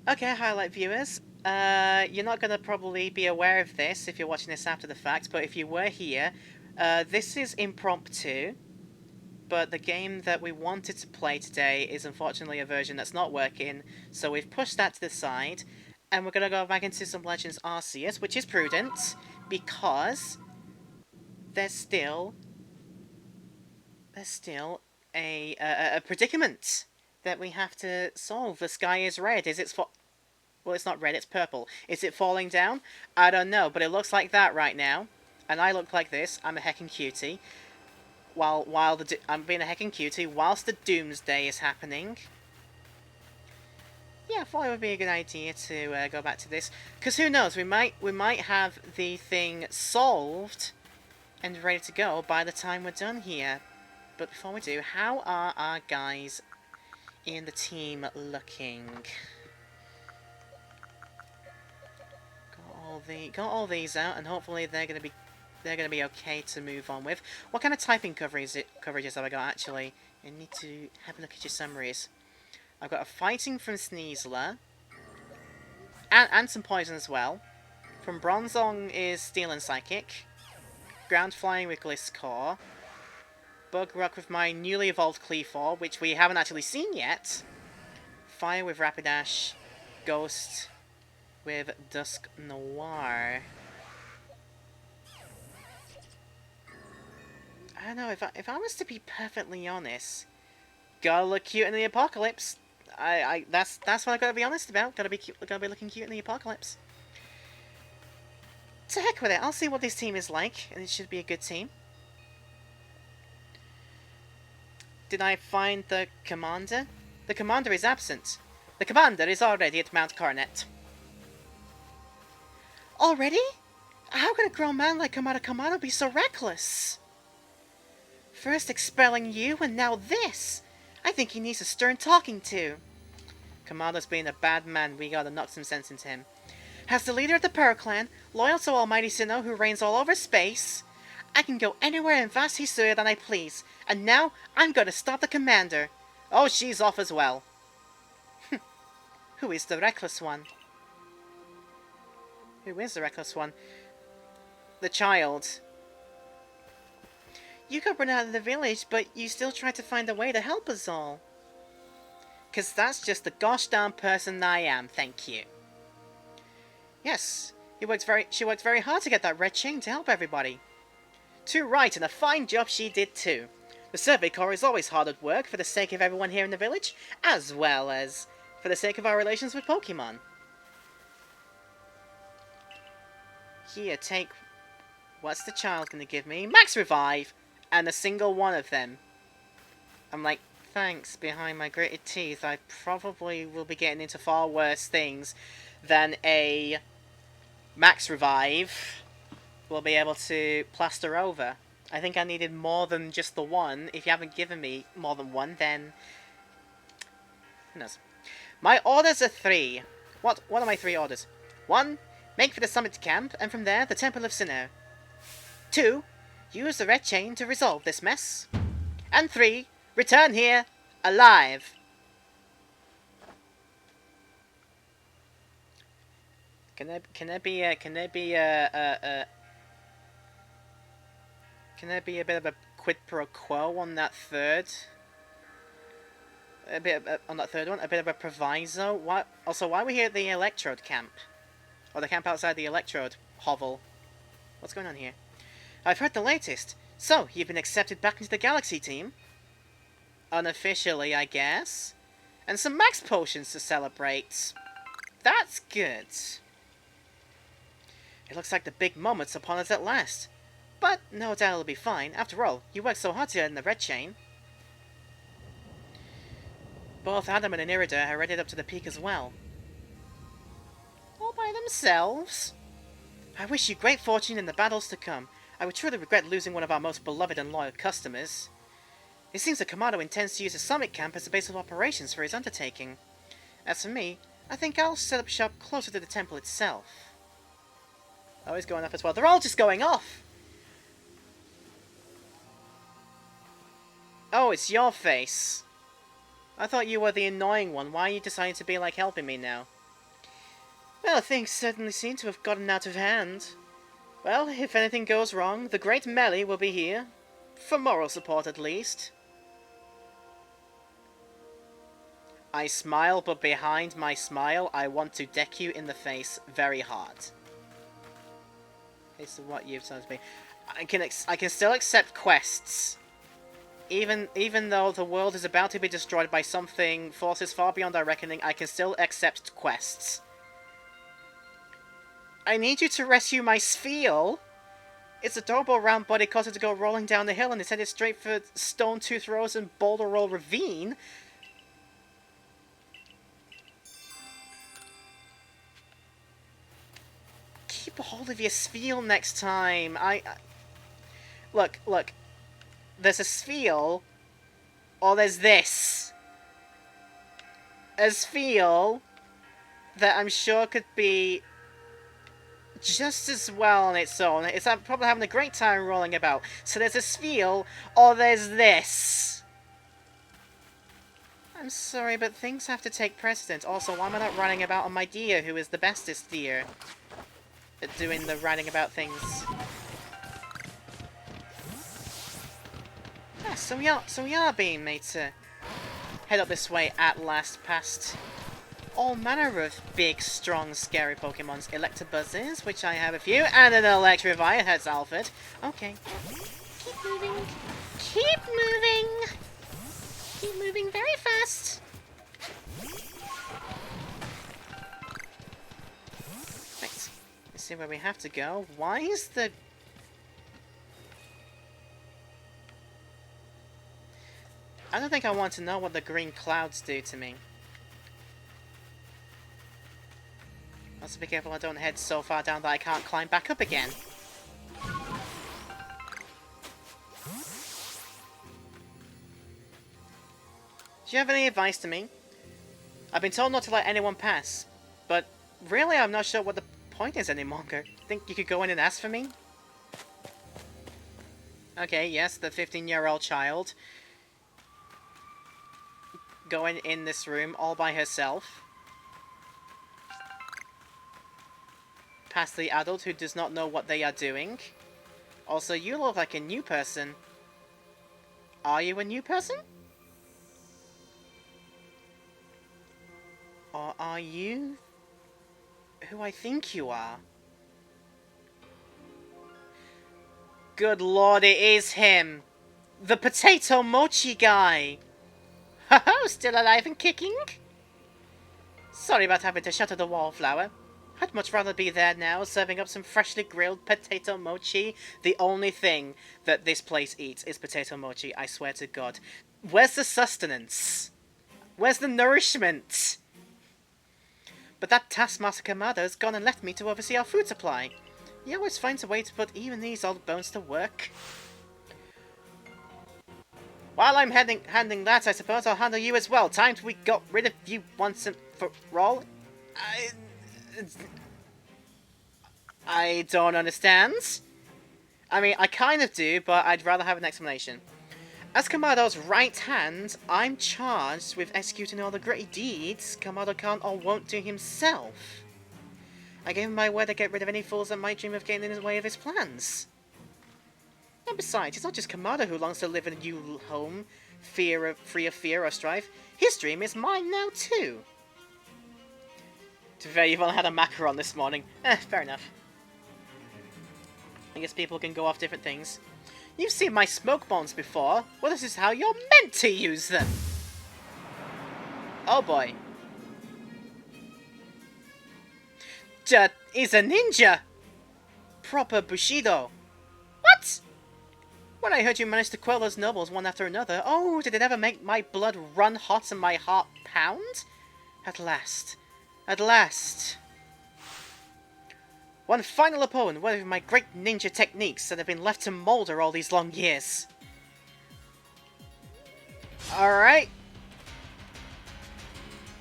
Okay, highlight viewers. You're not going to probably be aware of this if you're watching this after the fact, but if you were here, this is impromptu, but the game that we wanted to play today is unfortunately a version that's not working, so we've pushed that to the side, and we're going to go back into some Legends Arceus, which is prudent, because there's still, there's still a predicament that we have to solve. The sky is red. Is it Well, it's not red, it's purple. Is it falling down? I don't know, but it looks like that right now. And I look like this. I'm a heckin' cutie. I'm being a heckin' cutie whilst the doomsday is happening. Yeah, I thought it would be a good idea to go back to this. Because who knows, we might have the thing solved and ready to go by the time we're done here. But before we do, how are our guys in the team looking? Got all these out, and hopefully they're gonna be okay to move on with. What kind of typing coverages have I got actually? I need to have a look at your summaries. I've got a fighting from Sneasler, and some poison as well. From Bronzong is Steel and Psychic, ground flying with Gliscor, Bug Rock with my newly evolved Cleafor, which we haven't actually seen yet. Fire with Rapidash, Ghost with Dusk Noir. I don't know, if I was to be perfectly honest, gotta look cute in the apocalypse. That's what I gotta be honest about. Gotta be looking cute in the apocalypse. To heck with it, I'll see what this team is like, and it should be a good team. Did I find the commander? The commander is absent. The commander is already at Mount Coronet. Already? How can a grown man like Kamado be so reckless? First expelling you, and now this! I think he needs a stern talking to. Kamado's being a bad man, we gotta knock some sense into him. As the leader of the Pearl Clan, loyal to Almighty Sinnoh who reigns all over space, I can go anywhere in vast Hisui that I please, and now I'm gonna stop the commander. Oh, she's off as well. Who is the reckless one? Who is the reckless one? The child. You got run out of the village, but you still tried to find a way to help us all. 'Cause that's just the gosh darn person I am, thank you. Yes, she worked very hard to get that red chain to help everybody. Too right, and a fine job she did too. The Survey Corps is always hard at work for the sake of everyone here in the village, as well as for the sake of our relations with Pokemon. Here, take... What's the child gonna give me? Max Revive! And a single one of them. I'm like, thanks, behind my gritted teeth, I probably will be getting into far worse things than a Max Revive will be able to plaster over. I think I needed more than just the one. If you haven't given me more than one, then... who knows? My orders are 3. What are my 3 orders? 1. Make for the summit camp, and from there, the Temple of Sinnoh. 2. Use the red chain to resolve this mess. And 3. Return here, alive. Can there be a bit of a quid pro quo on that third? On that third one, a bit of a proviso. Why are we here at the Electrode camp, or the camp outside the Electrode hovel? What's going on here? I've heard the latest. So you've been accepted back into the Galaxy team, unofficially, I guess, and some max potions to celebrate. That's good. It looks like the big moment's upon us at last. But no doubt it'll be fine. After all, you worked so hard to earn the red chain. Both Adam and Anirida are headed up to the peak as well. All by themselves? I wish you great fortune in the battles to come. I would truly regret losing one of our most beloved and loyal customers. It seems that Kamado intends to use the Summit Camp as a base of operations for his undertaking. As for me, I think I'll set up shop closer to the temple itself. Oh, he's going off as well. They're all just going off! Oh, it's your face. I thought you were the annoying one. Why are you deciding to be like helping me now? Well, things certainly seem to have gotten out of hand. Well, if anything goes wrong, the great Melly will be here. For moral support, at least. I smile, but behind my smile, I want to deck you in the face very hard. Okay, so what you've told me. I can still accept quests. Even though the world is about to be destroyed by something, forces far beyond our reckoning, I can still accept quests. I need you to rescue my Spheal. Its adorable round body caused it to go rolling down the hill and it's headed straight for Stone Tooth Rose and Boulder Roll Ravine. Keep a hold of your Spheal next time. Look. There's a Spheal, or there's this. A Spheal that I'm sure could be just as well on its own. It's probably having a great time rolling about. So there's a Spheal, or there's this. I'm sorry, but things have to take precedence. Also, why am I not writing about on my deer, who is the bestest deer at doing the writing about things? Yeah, so we are being made to head up this way at last, past all manner of big, strong, scary Pokemons. Electabuzzes, which I have a few, and an Electrivire. That's Alfred. Okay. Keep moving. Keep moving. Keep moving very fast. Right. Let's see where we have to go. Why is the... I don't think I want to know what the green clouds do to me. Also be careful I don't head so far down that I can't climb back up again. Do you have any advice to me? I've been told not to let anyone pass, but really I'm not sure what the point is any longer. Think you could go in and ask for me? Okay, yes, the 15-year-old child. Going in this room all by herself. Past the adult who does not know what they are doing. Also, you look like a new person. Are you a new person? Or are you who I think you are? Good lord, it is him! The potato mochi guy! Ho-ho, still alive and kicking? Sorry about having to shatter the wallflower. I'd much rather be there now, serving up some freshly grilled potato mochi. The only thing that this place eats is potato mochi, I swear to God. Where's the sustenance? Where's the nourishment? But that Taskmaster Kamada's gone and left me to oversee our food supply. He always finds a way to put even these old bones to work. While I'm handling that, I suppose I'll handle you as well. Time we got rid of you once and for all. I don't understand. I mean, I kind of do, but I'd rather have an explanation. As Kamado's right hand, I'm charged with executing all the great deeds Kamado can't or won't do himself. I gave him my word to get rid of any fools that might dream of getting in the way of his plans. And besides, it's not just Kamado who longs to live in a new home, free of fear or strife. His dream is mine now too. To be fair, you've only had a macaron this morning. Fair enough. I guess people can go off different things. You've seen my smoke bombs before. Well, this is how you're meant to use them. Oh boy. That is a ninja! Proper Bushido. What? When I heard you managed to quell those nobles one after another, oh, did it ever make my blood run hot and my heart pound? At last. At last. One final opponent, one of my great ninja techniques that have been left to moulder all these long years. Alright.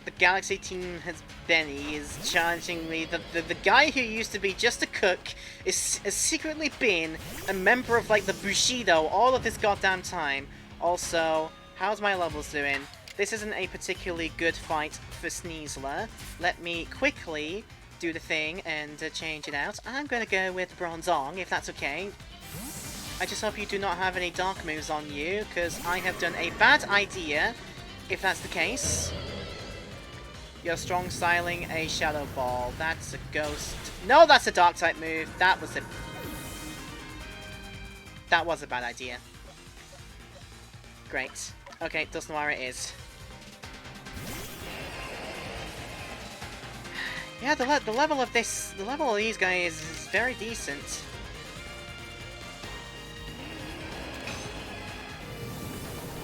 The Galaxy team has Benny is challenging me. The guy who used to be just a cook has secretly been a member of, like, the Bushido all of this goddamn time. Also, how's my levels doing? This isn't a particularly good fight for Sneasler. Let me quickly do the thing and change it out. I'm gonna go with Bronzong, if that's okay. I just hope you do not have any dark moves on you, because I have done a bad idea, if that's the case. You're strong styling a Shadow Ball. That's a ghost. No, that's a dark type move. That was a bad idea. Great. Okay, doesn't know where it is. Yeah, the level of these guys is very decent.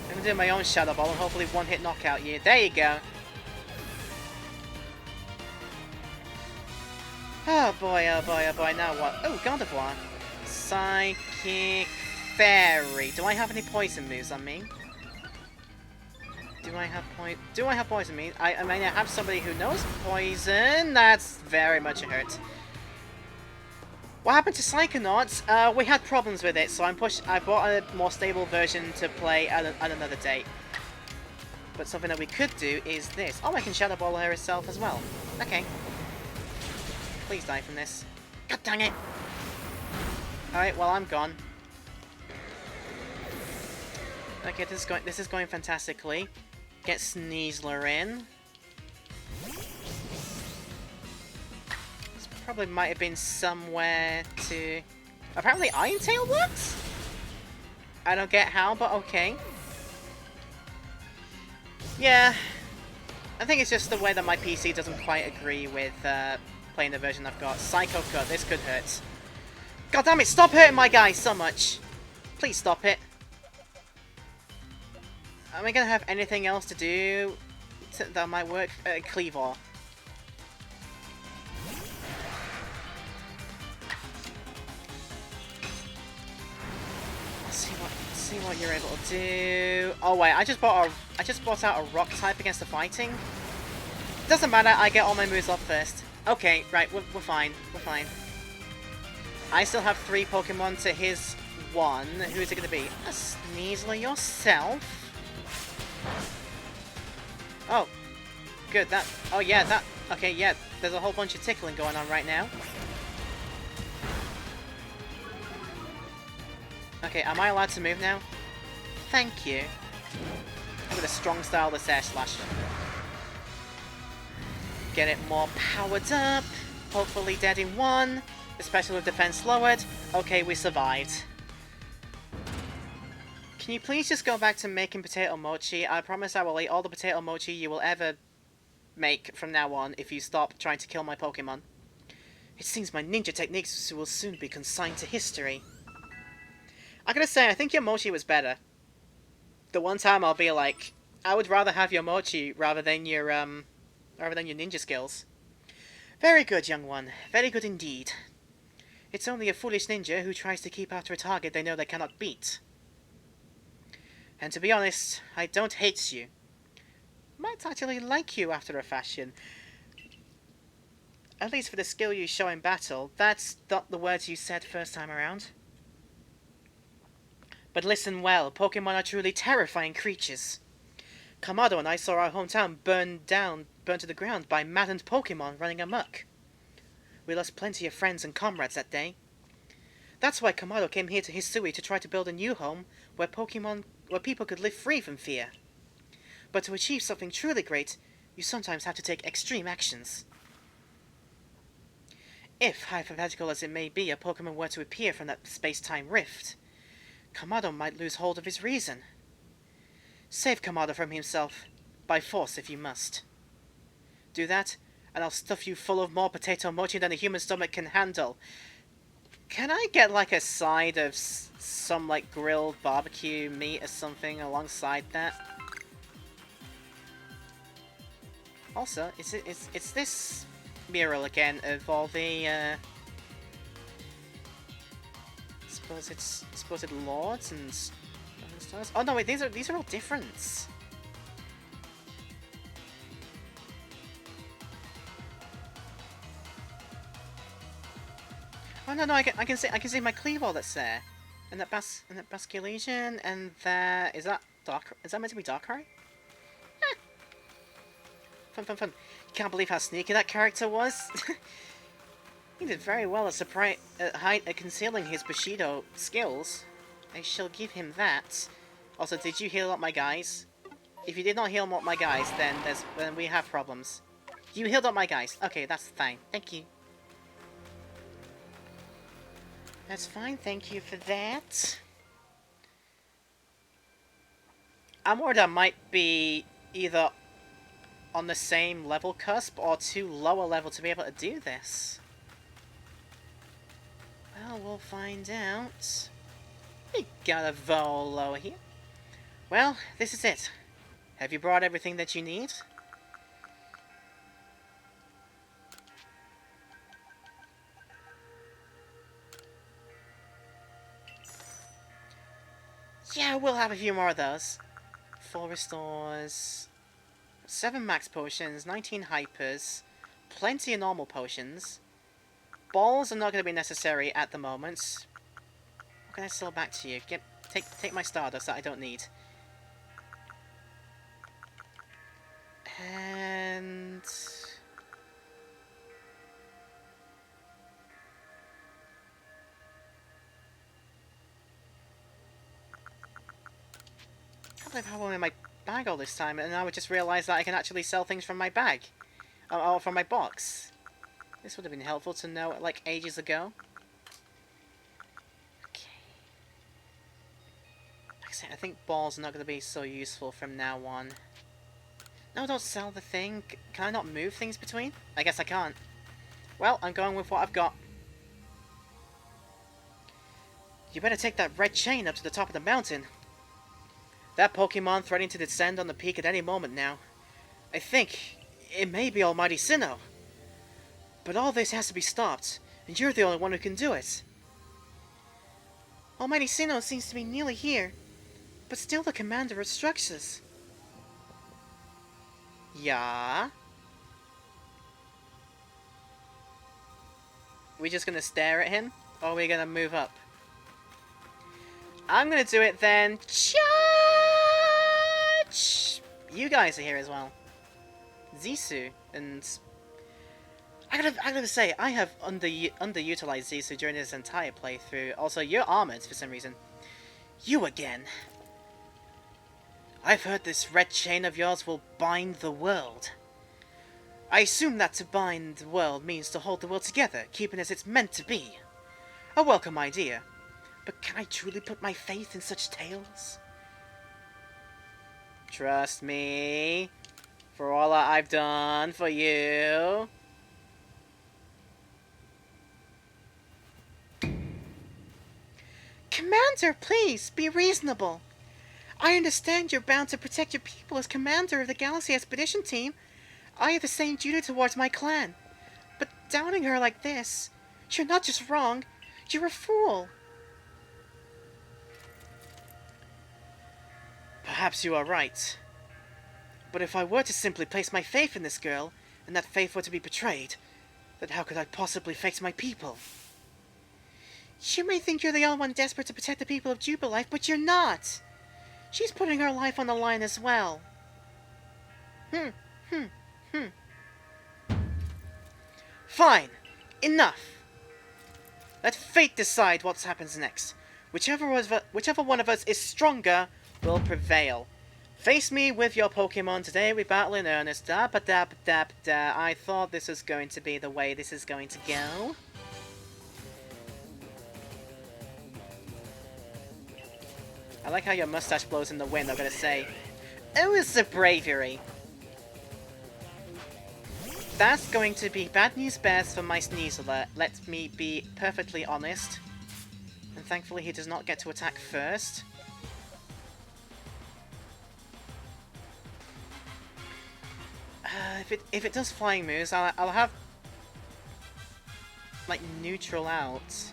I'm gonna do my own Shadow Ball and hopefully one-hit knockout you. There you go. Oh boy, oh boy, oh boy, now what? Oh, Gardevoir. Psychic Fairy. Do I have any poison moves on me? Do I have poison moves? I mean, I have somebody who knows poison. That's very much a hurt. What happened to Psychonauts? We had problems with it, so I bought a more stable version to play at another date. But something that we could do is this. Oh, I can Shadow Ball her herself as well. Okay. Please die from this. God dang it! Alright, well, I'm gone. Okay, this is going fantastically. Get Sneasler in. This probably might have been somewhere to... Apparently Iron Tail works? I don't get how, but okay. Yeah. I think it's just the way that my PC doesn't quite agree with playing the version I've got. Psycho Cut, this could hurt. God damn it, stop hurting my guy so much! Please stop it. Am I gonna have anything else to do that might work? Cleavor. See what you're able to do. Oh wait, I just bought out a rock type against the fighting. Doesn't matter, I get all my moves off first. Okay, right, we're fine. We're fine. I still have 3 Pokemon to his 1. Who is it gonna be? A Sneasler yourself? Oh. Good, that... Oh yeah, that... Okay, yeah, there's a whole bunch of tickling going on right now. Okay, am I allowed to move now? Thank you. With a strong style, this Air Slash. Get it more powered up. Hopefully dead in 1. Especially with defense lowered. Okay, we survived. Can you please just go back to making potato mochi? I promise I will eat all the potato mochi you will ever make from now on if you stop trying to kill my Pokemon. It seems my ninja techniques will soon be consigned to history. I gotta say, I think your mochi was better. The one time I'll be like, I would rather have your mochi rather than your ninja skills. Very good, young one. Very good indeed. It's only a foolish ninja who tries to keep after a target they know they cannot beat. And to be honest, I don't hate you. Might actually like you after a fashion. At least for the skill you show in battle. That's not the words you said first time around. But listen well, Pokemon are truly terrifying creatures. Kamado and I saw our hometown burned to the ground by maddened Pokemon running amok. We lost plenty of friends and comrades that day. That's why Kamado came here to Hisui to try to build a new home where people could live free from fear. But to achieve something truly great, you sometimes have to take extreme actions. If, hypothetical as it may be, a Pokemon were to appear from that space-time rift, Kamado might lose hold of his reason. Save Kamado from himself, by force if you must. Do that, and I'll stuff you full of more potato mochi than a human stomach can handle. Can I get like a side of some like grilled barbecue meat or something alongside that? Also, it's this mural again of all the supposed lords and stars. Oh no, wait, these are all different. Oh no, I can see my Cleavor that's there, and that Basculation, and that is that meant to be Darkrai? Fun, fun, fun. Can't believe how sneaky that character was. He did very well at concealing his Bushido skills. I shall give him that. Also, did you heal up my guys? If you did not heal up my guys, then we have problems. You healed up my guys. Okay, that's fine. Thank you. That's fine. Thank you for that. I'm worried I might be either on the same level cusp or too lower level to be able to do this. Well, we'll find out. We got a Volo here. Well, this is it. Have you brought everything that you need? Yeah, we'll have a few more of those. 4 restores, 7 max potions, 19 hypers, plenty of normal potions. Balls are not going to be necessary at the moment. What can I sell back to you? Take my Stardust that I don't need. And... I can't believe how I'm in my bag all this time, and now I just realised that I can actually sell things from my bag. Or from my box. This would have been helpful to know, like, ages ago. Okay. Like I say, I think balls are not going to be so useful from now on. No, don't sell the thing. Can I not move things between? I guess I can't. Well, I'm going with what I've got. You better take that red chain up to the top of the mountain. That Pokemon threatening to descend on the peak at any moment now. I think it may be Almighty Sinnoh. But all this has to be stopped, and you're the only one who can do it. Almighty Sinnoh seems to be nearly here, but still the commander obstructs us. Yeah? We just gonna stare at him? Or are we gonna move up? I'm gonna do it then. Charge! You guys are here as well. Zisu and... I gotta say, I have underutilized Zisu during this entire playthrough. Also, you're armored for some reason. You again. I've heard this red chain of yours will bind the world. I assume that to bind the world means to hold the world together, keeping as it's meant to be. A welcome idea. But can I truly put my faith in such tales? Trust me, for all that I've done for you. Commander, please, be reasonable. I understand you're bound to protect your people as commander of the Galaxy Expedition Team. I have the same duty towards my clan. But doubting her like this, you're not just wrong, you're a fool. Perhaps you are right. But if I were to simply place my faith in this girl, and that faith were to be betrayed, then how could I possibly face my people? You may think you're the only one desperate to protect the people of Jubilife, but you're not. She's putting her life on the line as well. Fine. Enough. Let fate decide what happens next. Whichever one of us is stronger will prevail. Face me with your Pokemon. Today we battle in earnest. Da ba da ba da ba da. I thought this was going to be the way this is going to go. I like how your mustache blows in the wind, I'm gonna say. Oh, it's the bravery. That's going to be bad news bears for my Sneasler. Let me be perfectly honest. And thankfully he does not get to attack first. If it does flying moves, I'll have like neutral out.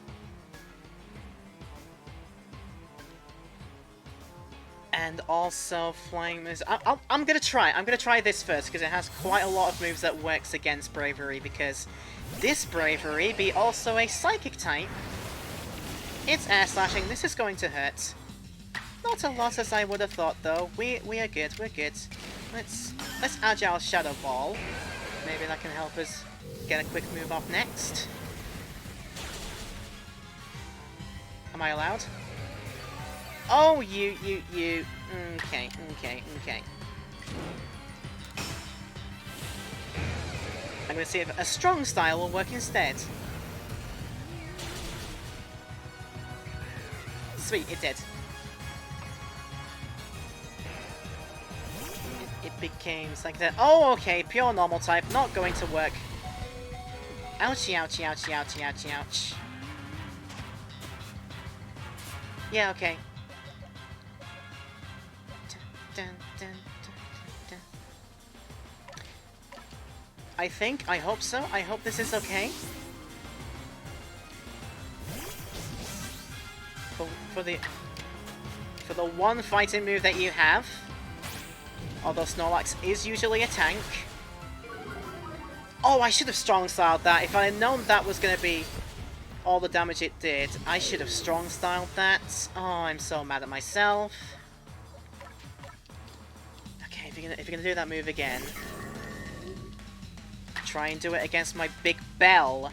And also flying moves. I'm gonna try. I'm gonna try this first because it has quite a lot of moves that works against Bravery. Because this Bravery be also a Psychic type. It's air slashing. This is going to hurt. Not a lot as I would have thought though. We are good. We're good. let's Agile Shadow Ball. Maybe that can help us get a quick move off next. Am I allowed? Oh, you. Okay. I'm gonna see if a strong style will work instead. Sweet, it did. It became like that. Oh, okay, pure normal type, not going to work. Ouchie, ouchie, ouchie, ouchie, ouchie, ouch. Yeah, okay. I hope so. I hope this is okay. For the one fighting move that you have, although Snorlax is usually a tank. Oh, I should have strong-styled that. If I had known that was going to be all the damage it did, I should have strong-styled that. Oh, I'm so mad at myself. Okay, if you're gonna do that move again, try and do it against my big bell.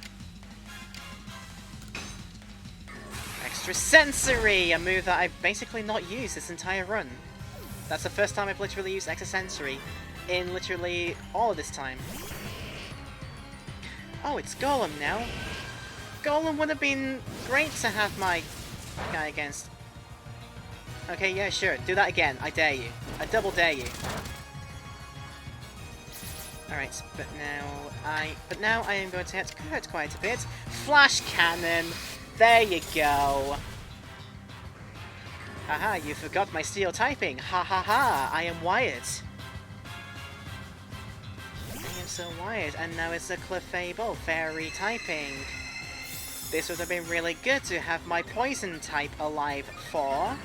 Extra Sensory, a move that I've basically not used this entire run. That's the first time I've literally used Extra Sensory in literally all of this time. Oh, it's Golem now. Golem would have been great to have my guy against. Okay, yeah, sure. Do that again. I dare you. I double dare you. Alright, but now I am going to have to hurt quite a bit. Flash Cannon! There you go! Haha, you forgot my steel typing! Ha ha ha! I am wired! I am so wired, and now it's a Clefable Fairy typing. This would have been really good to have my poison type alive for.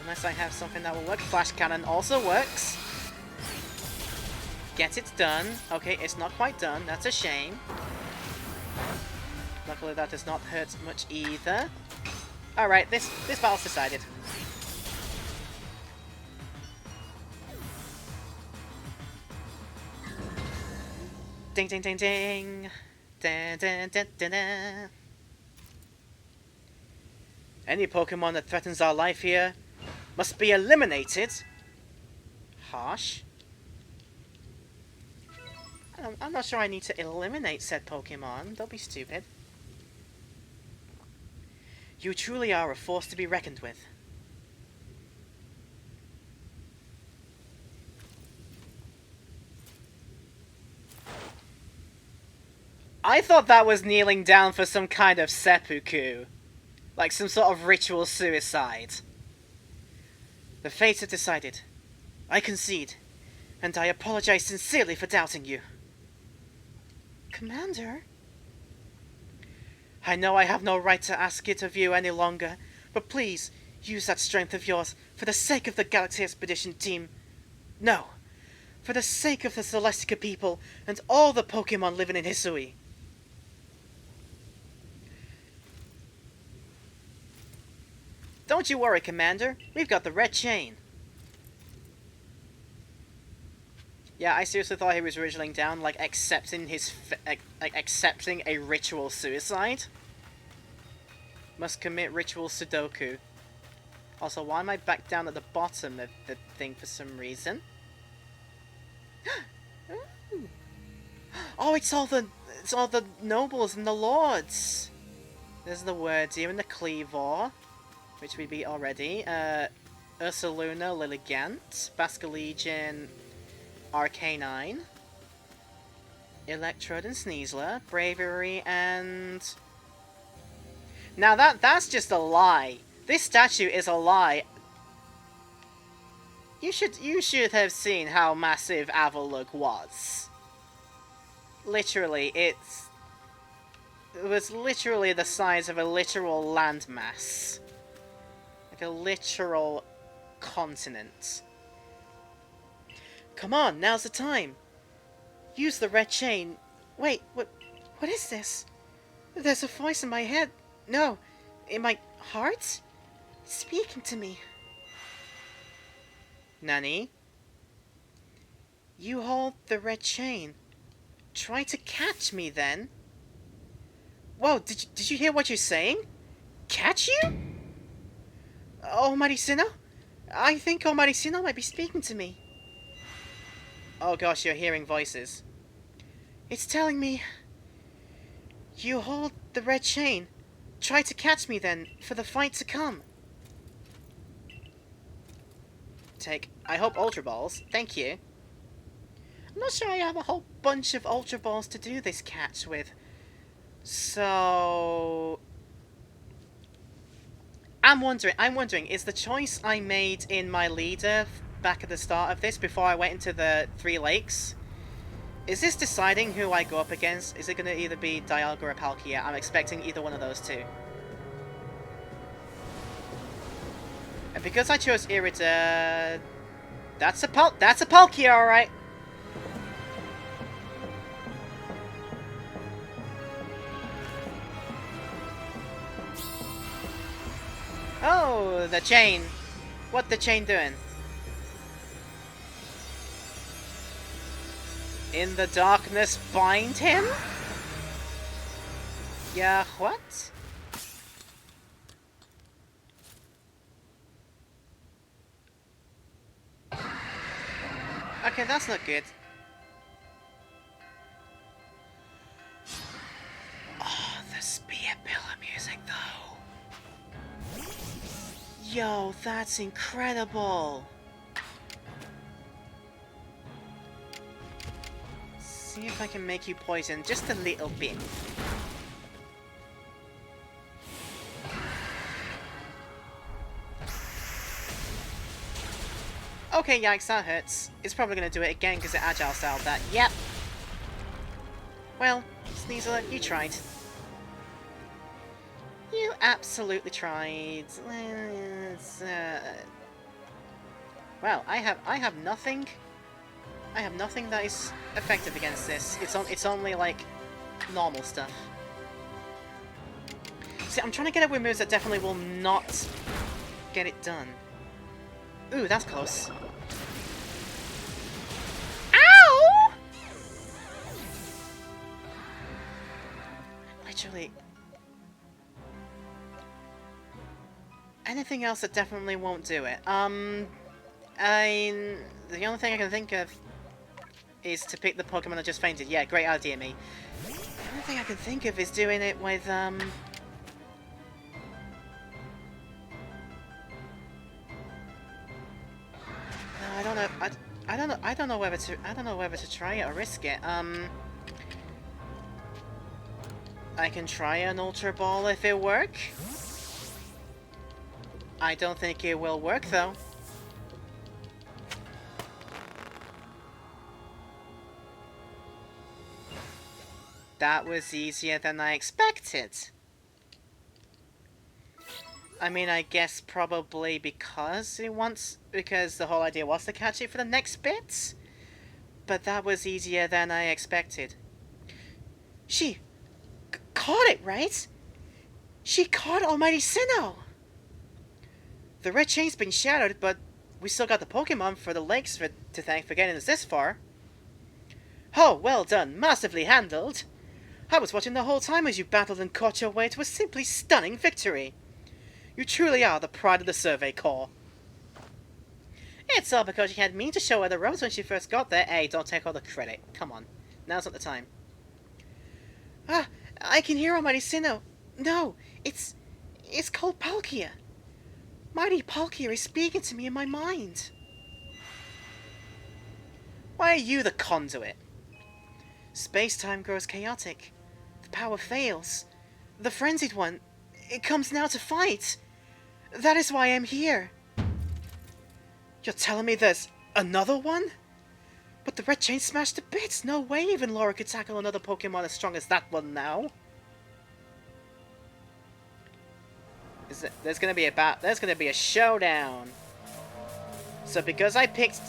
Unless I have something that will work. Flash Cannon also works. Get it done. Okay, it's not quite done. That's a shame. Luckily that does not hurt much either. Alright, this battle's decided. Ding ding ding ding! Da, da, da, da, da. Any Pokemon that threatens our life here must be eliminated. Harsh. I'm not sure I need to eliminate said Pokemon. Don't be stupid. You truly are a force to be reckoned with. I thought that was kneeling down for some kind of seppuku. Like some sort of ritual suicide. The fates have decided. I concede. And I apologize sincerely for doubting you. Commander? I know I have no right to ask it of you any longer, but please, use that strength of yours for the sake of the Galaxy Expedition team. No, for the sake of the Celestica people and all the Pokemon living in Hisui. Don't you worry, Commander. We've got the red chain. Yeah, I seriously thought he was originally down, like, accepting accepting a ritual suicide. Must commit ritual Sudoku. Also, why am I back down at the bottom of the thing for some reason? Oh, it's all the nobles and the lords. There's the Wordy and the Cleavor, which we beat already. Ursaluna, Lilligant, Basculegion, Arcanine, Electrode and Sneasler, Bravery, and... Now that's just a lie. This statue is a lie. You should have seen how massive Avalugg was. Literally, it was literally the size of a literal landmass. Like a literal continent. Come on, now's the time. Use the red chain. Wait, what is this? There's a voice in my head. No, in my heart? It's speaking to me. Nani? You hold the red chain. Try to catch me then. Whoa, did you hear what you're saying? Catch you? Almighty Sinnoh? I think Almighty Sinnoh might be speaking to me. Oh gosh, you're hearing voices. It's telling me... You hold the red chain. Try to catch me then, for the fight to come. Take, I hope, Ultra Balls. Thank you. I'm not sure I have a whole bunch of Ultra Balls to do this catch with. So... I'm wondering, is the choice I made in my leader back at the start of this, before I went into the 3 lakes, is this deciding who I go up against? Is it going to either be Dialga or Palkia? I'm expecting either one of those two. And because I chose Irida, that's a Palkia, alright. Oh, the chain. What the chain doing? In the darkness bind him? Yeah, what? Okay, that's not good. Oh, the spear pillar music though. Yo, that's incredible. See if I can make you poison just a little bit. Okay, yikes, that hurts. It's probably going to do it again because it agile styled that. Yep. Well, Sneasel, you tried. You absolutely tried. Well, I have nothing. I have nothing that is effective against this. It's only like normal stuff. See, I'm trying to get it with moves that definitely will not get it done. Ooh, that's close. Ow! Literally. Anything else that definitely won't do it? The only thing I can think of is to pick the Pokemon that just fainted. Yeah, great idea, me. The only thing I can think of is doing it with, No, I don't know. I don't know whether to try it or risk it. I can try an Ultra Ball if it works. I don't think it will work though. That was easier than I expected. I mean, I guess probably because the whole idea was to catch it for the next bits. But that was easier than I expected. She caught it, right? She caught Almighty Sinnoh! The red chain's been shattered, but we still got the Pokemon for the lakes to thank for getting us this far. Oh, well done. Masterfully handled. I was watching the whole time as you battled and caught your way to a simply stunning victory. You truly are the pride of the Survey Corps. It's all because you had me to show her the ropes when she first got there. Hey, don't take all the credit. Come on. Now's not the time. Ah, I can hear Almighty Sinnoh. No, it's called Palkia. Mighty Palkia is speaking to me in my mind. Why are you the conduit? Space-time grows chaotic. The power fails. The frenzied one, it comes now to fight. That is why I'm here. You're telling me there's another one? But the red chain smashed to bits. No way even Laura could tackle another Pokemon as strong as that one now. There's gonna be a showdown. So because I picked,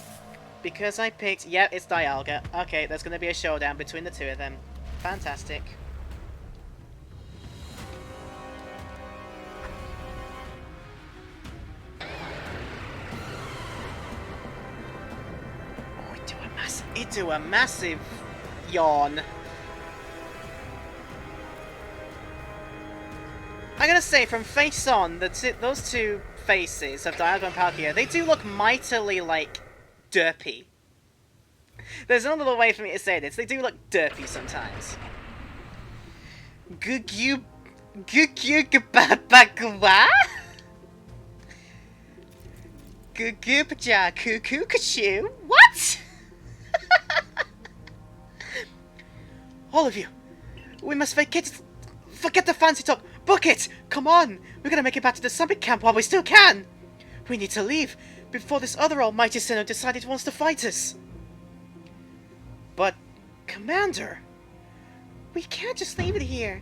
yeah, it's Dialga. Okay, there's gonna be a showdown between the two of them. Fantastic. did do a massive yawn. I gotta say, from face on, those two faces of Dialga and Palkia, they do look mightily, like, derpy. There's another way for me to say this. They do look derpy sometimes. Gugyu Gubabagwa? Gugubaja Kukukachu? What? All of you, we must vacate. Forget the fancy talk. Book it! Come on! We're gonna make it back to the summit camp while we still can! We need to leave before this other almighty Sinnoh decided he wants to fight us. But, Commander, we can't just leave it here.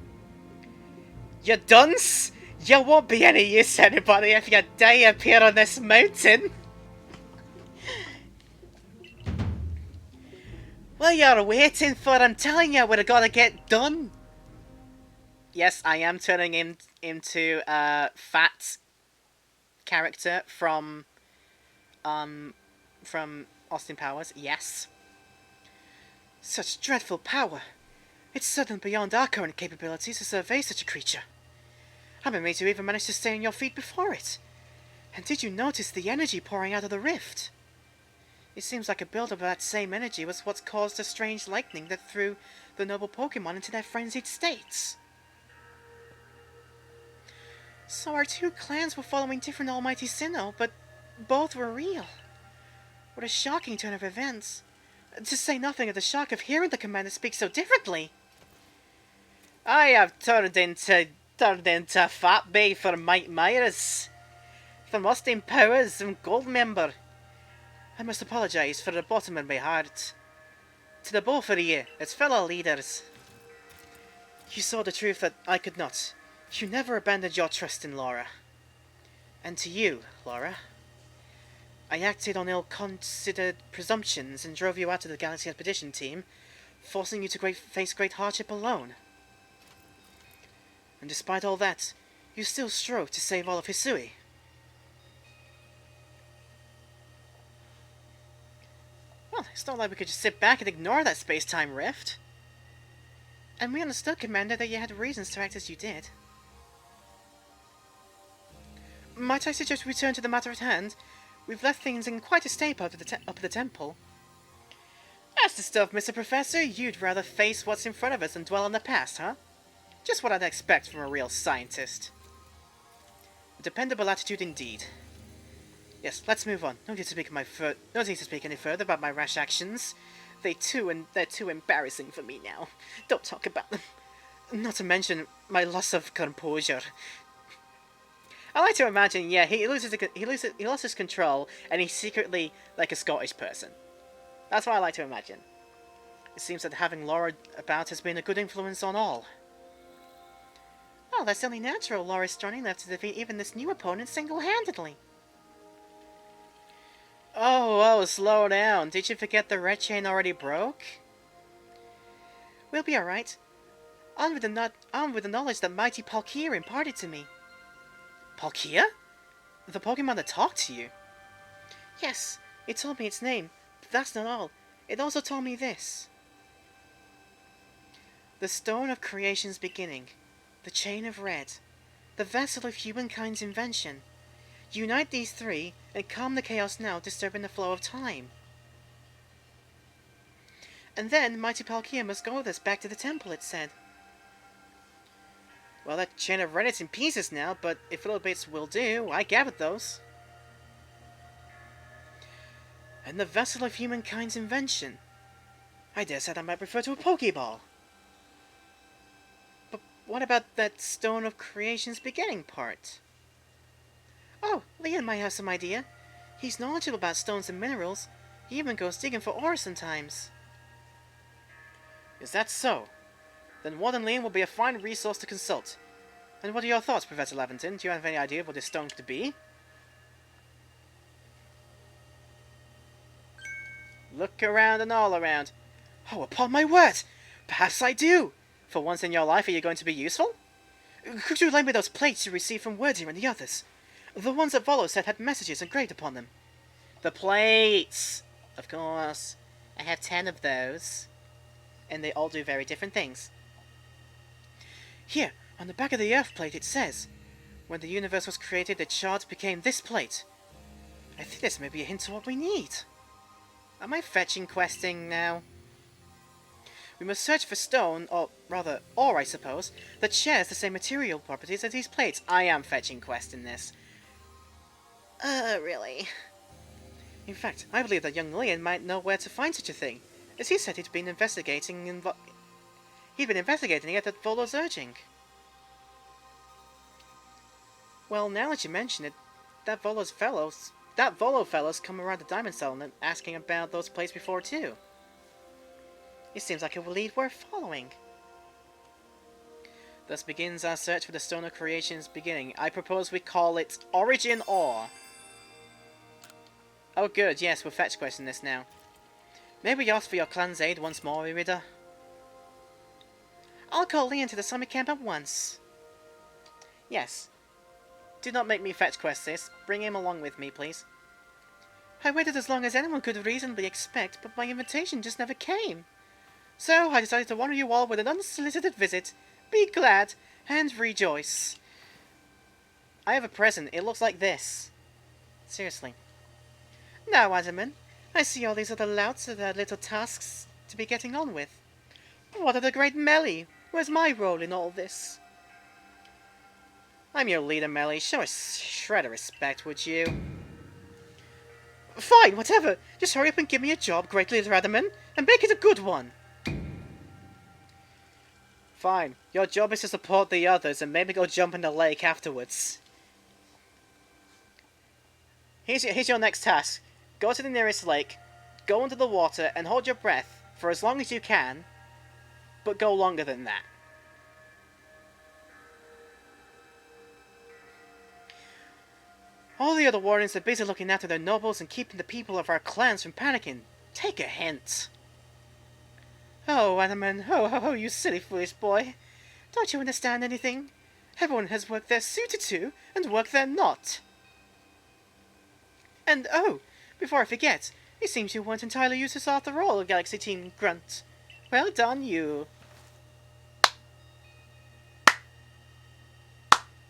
You dunce! You won't be any use to anybody if you dare appear on this mountain. Well, you're waiting for, I'm telling you, we're gonna get done. Yes, I am turning into a fat character from Austin Powers. Yes. Such dreadful power. It's certainly beyond our current capabilities to survey such a creature. I'm amazed you even managed to stay on your feet before it. And did you notice the energy pouring out of the rift? It seems like a build-up of that same energy was what's caused the strange lightning that threw the noble Pokemon into their frenzied states. So our two clans were following different almighty Sinnoh, but both were real. What a shocking turn of events. To say nothing of the shock of hearing the commander speak so differently. I have turned into Fat Bay for Mike Myers. From Austin Powers and Goldmember. I must apologize for the bottom of my heart. To the both of you, as fellow leaders. You saw the truth that I could not. You never abandoned your trust in Laura. And to you, Laura, I acted on ill-considered presumptions and drove you out of the Galaxy Expedition team, forcing you to face great hardship alone. And despite all that, you still strove to save all of Hisui. Well, it's not like we could just sit back and ignore that space-time rift. And we understood, Commander, that you had reasons to act as you did. Might I suggest we return to the matter at hand? We've left things in quite a state up at the temple. That's the stuff, Mr. Professor. You'd rather face what's in front of us than dwell on the past, huh? Just what I'd expect from a real scientist. A dependable attitude indeed. Yes, let's move on. No need to speak any further about my rash actions. They're too embarrassing for me now. Don't talk about them. Not to mention my loss of composure. I like to imagine, yeah, he lost his control, and he's secretly like a Scottish person. That's what I like to imagine. It seems that having Laura about has been a good influence on all. Well, that's only natural. Laura's strong enough to defeat even this new opponent single-handedly. Oh, slow down. Did you forget the red chain already broke? We'll be alright. Armed with the knowledge that mighty Palkia imparted to me. Palkia? The Pokemon that talked to you? Yes, it told me its name, but that's not all. It also told me this. The Stone of Creation's beginning. The Chain of Red. The vessel of humankind's invention. Unite these three, and calm the chaos now disturbing the flow of time. And then, mighty Palkia must go with us back to the temple, it said. Well, that Chain of Red is in pieces now, but if little bits will do, I gathered those. And the vessel of humankind's invention. I dare say I might refer to a Pokeball. But what about that Stone of Creation's beginning part? Oh, Leon might have some idea. He's knowledgeable about stones and minerals. He even goes digging for ore sometimes. Is that so? Then Warden Leon will be a fine resource to consult. And what are your thoughts, Professor Laventon? Do you have any idea of what this stone could be? Look around and all around. Oh, upon my word! Perhaps I do! For once in your life, are you going to be useful? Could you lend me those plates you received from Wordier and the others? The ones that Volo said had messages engraved upon them. The plates! Of course. I have 10 of those. And they all do very different things. Here, on the back of the Earth plate it says, when the universe was created, the shards became this plate. I think this may be a hint to what we need. Am I fetching questing now? We must search for stone, or rather, ore I suppose, that shares the same material properties as these plates. I am fetching quest in this. Really? In fact, I believe that young Leon might know where to find such a thing, as he said he'd been investigating it at Volo's urging. Well, now that you mention it, that Volo fellow's come around the diamond settlement asking about those places before too. It seems like a lead worth following. Thus begins our search for the Stone of Creation's beginning. I propose we call it Origin Ore. Oh good, yes, we'll fetch question this now. May we ask for your clan's aid once more, Irida? I'll call Leon to the summit camp at once. Yes. Do not make me fetch quest this. Bring him along with me, please. I waited as long as anyone could reasonably expect, but my invitation just never came. So I decided to honor you all with an unsolicited visit. Be glad and rejoice. I have a present. It looks like this. Seriously. Now, Adaman, I see all these other louts are their little tasks to be getting on with. What of the great Melly? Where's my role in all this? I'm your leader, Melly. Show a shred of respect, would you? Fine, whatever. Just hurry up and give me a job, great leader Adaman, and make it a good one. Fine. Your job is to support the others and maybe go jump in the lake afterwards. Here's your next task. Go to the nearest lake, go into the water, and hold your breath for as long as you can, but go longer than that. All the other wardens are busy looking after their nobles and keeping the people of our clans from panicking. Take a hint. Oh, Adaman, oh, you silly foolish boy. Don't you understand anything? Everyone has work they're suited to, and work they're not. And oh, before I forget, it seems you weren't entirely useless after all, Galaxy Team Grunt. Well done, you.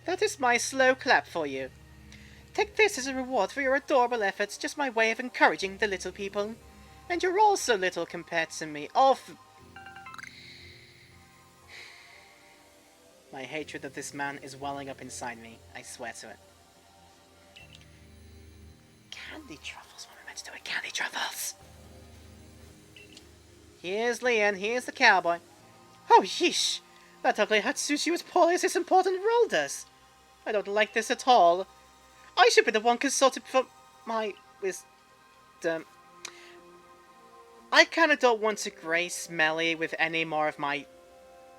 That is my slow clap for you. Take this as a reward for your adorable efforts, just my way of encouraging the little people. And you're all so little compared to me. My hatred of this man is welling up inside me. I swear to it. Candy truffles. What am I meant to do with candy truffles? Here's Leon. Here's the cowboy. Oh, yeesh. That ugly hat suits you as poorly as this important role does. I don't like this at all. I should be the one consulted for my wisdom. I kind of don't want to grace Melly with any more of my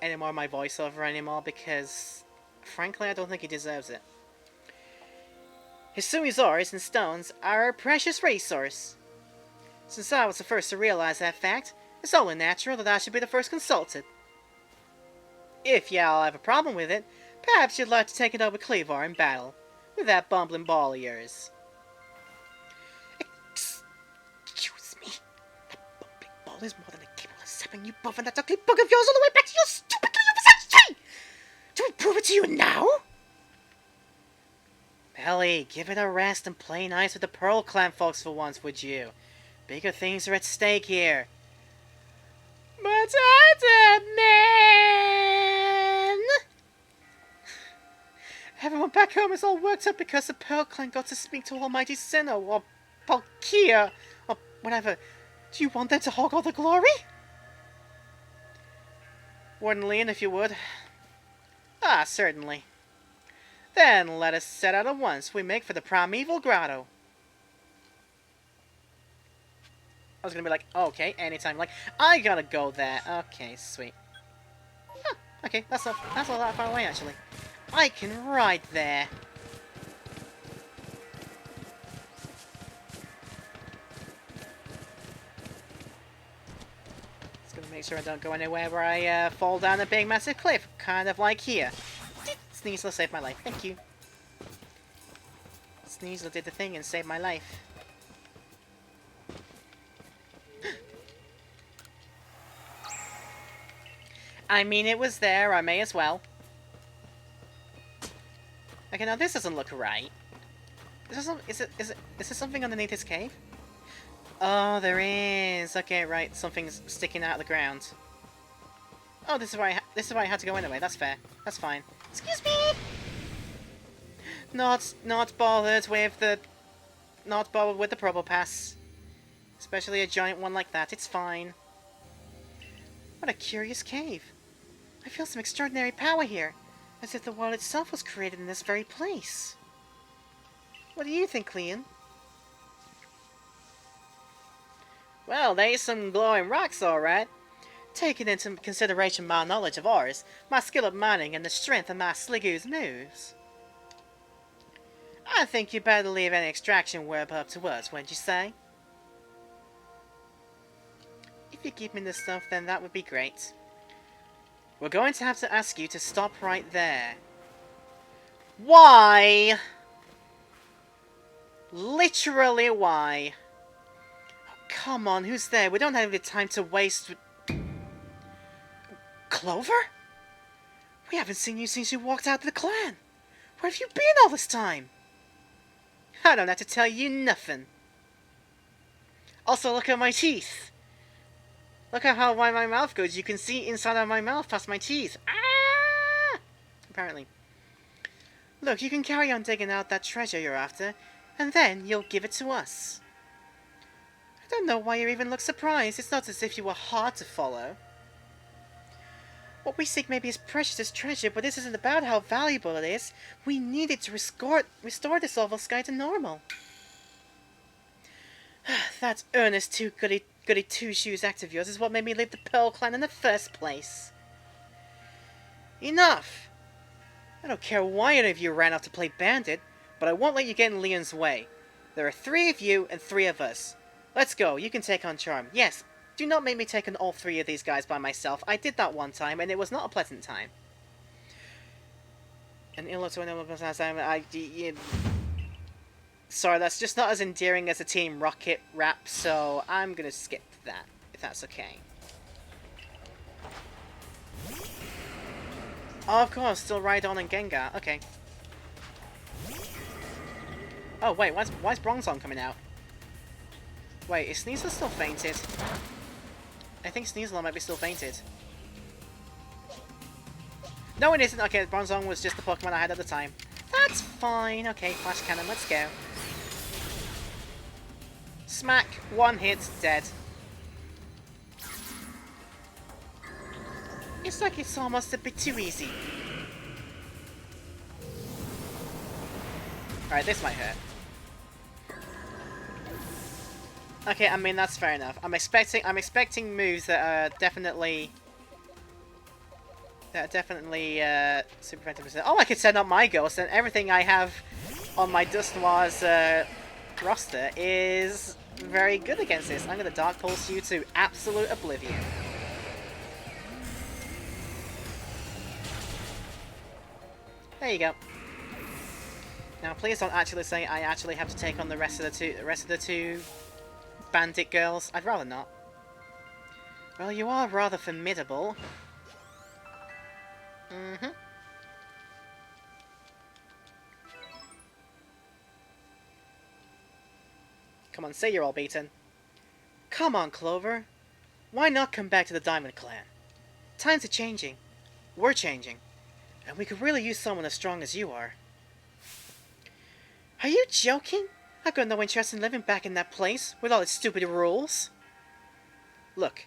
voiceover anymore because, frankly, I don't think he deserves it. Hisui's ores and stones are a precious resource. Since I was the first to realize that fact, it's only natural that I should be the first consulted. If y'all have a problem with it, perhaps you'd like to take it up with Cleavar in battle, with that bumbling ball of yours. Excuse me. That bumbling ball is more than capable of sapping you both and that ugly bug of yours all the way back to your stupid tree! Do we prove it to you now? Melly, give it a rest and play nice with the Pearl Clan folks for once, would you? Bigger things are at stake here. But man! Everyone back home is all worked up because the Pearl Clan got to speak to Almighty Sinnoh, or Palkia, or whatever. Do you want them to hog all the glory? Warden Leon, if you would. Ah, certainly. Then let us set out at once. We make for the Primeval Grotto. I was gonna be like, okay, anytime. Like, I gotta go there. Okay, sweet. Huh, okay, that's not that far away, actually. I can ride there. Just gonna make sure I don't go anywhere where I fall down a big massive cliff, kind of like here. Sneasel saved my life. Thank you. Sneasel did the thing and saved my life. I mean, it was there. I may as well. Okay, now this doesn't look right. Is there something underneath this cave? Oh, there is. Okay, right. Something's sticking out of the ground. Oh, this is why I had to go anyway. That's fair. That's fine. Excuse me. Not bothered with the probo pass. Especially a giant one like that. It's fine. What a curious cave. I feel some extraordinary power here, as if the world itself was created in this very place. What do you think, Leon? Well, there's some glowing rocks, alright. Taking into consideration my knowledge of ores, my skill at mining, and the strength of my Sligoo's moves, I think you better leave any extraction work up to us, wouldn't you say? If you give me this stuff, then that would be great. We're going to have to ask you to stop right there. Why? Literally why? Oh, come on, who's there? We don't have any time to waste. Clover? We haven't seen you since you walked out of the clan. Where have you been all this time? I don't have to tell you nothing. Also, look at my teeth. Look at how wide my mouth goes. You can see inside of my mouth past my teeth. Ah! Apparently. Look, you can carry on digging out that treasure you're after, and then you'll give it to us. I don't know why you even look surprised. It's not as if you were hard to follow. What we seek may be as precious as treasure, but this isn't about how valuable it is. We need it to restore this awful sky to normal. That earnest goody two-shoes act of yours is what made me leave the Pearl Clan in the first place. Enough! I don't care why any of you ran off to play bandit, but I won't let you get in Leon's way. There are 3 of you and 3 of us. Let's go, you can take on Charm. Yes, do not make me take on all 3 of these guys by myself. I did that one time, and it was not a pleasant time. An ill to another person, sorry, that's just not as endearing as a Team Rocket rap, so I'm gonna skip that, if that's okay. Oh, of course, still Rhydon and Gengar. Okay. Oh, wait, why is Bronzong coming out? Wait, is Sneasel still fainted? I think Sneasel might be still fainted. No, it isn't. Okay, Bronzong was just the Pokemon I had at the time. That's fine. Okay, Flash Cannon, let's go. Smack. 1 hit, dead. It's like it's almost a bit too easy. Alright, this might hurt. Okay, I mean that's fair enough. I'm expecting moves that are definitely super effective. Oh, I could send up my ghost, and everything I have on my Dusknoir's roster is very good against this. I'm gonna Dark Pulse you to absolute oblivion. There you go. Now, please don't actually say I actually have to take on the rest of the two bandit girls. I'd rather not. Well, you are rather formidable. Mm-hmm. Come on, say you're all beaten. Come on, Clover. Why not come back to the Diamond Clan? Times are changing. We're changing. And we could really use someone as strong as you are. Are you joking? I've got no interest in living back in that place, with all its stupid rules. Look,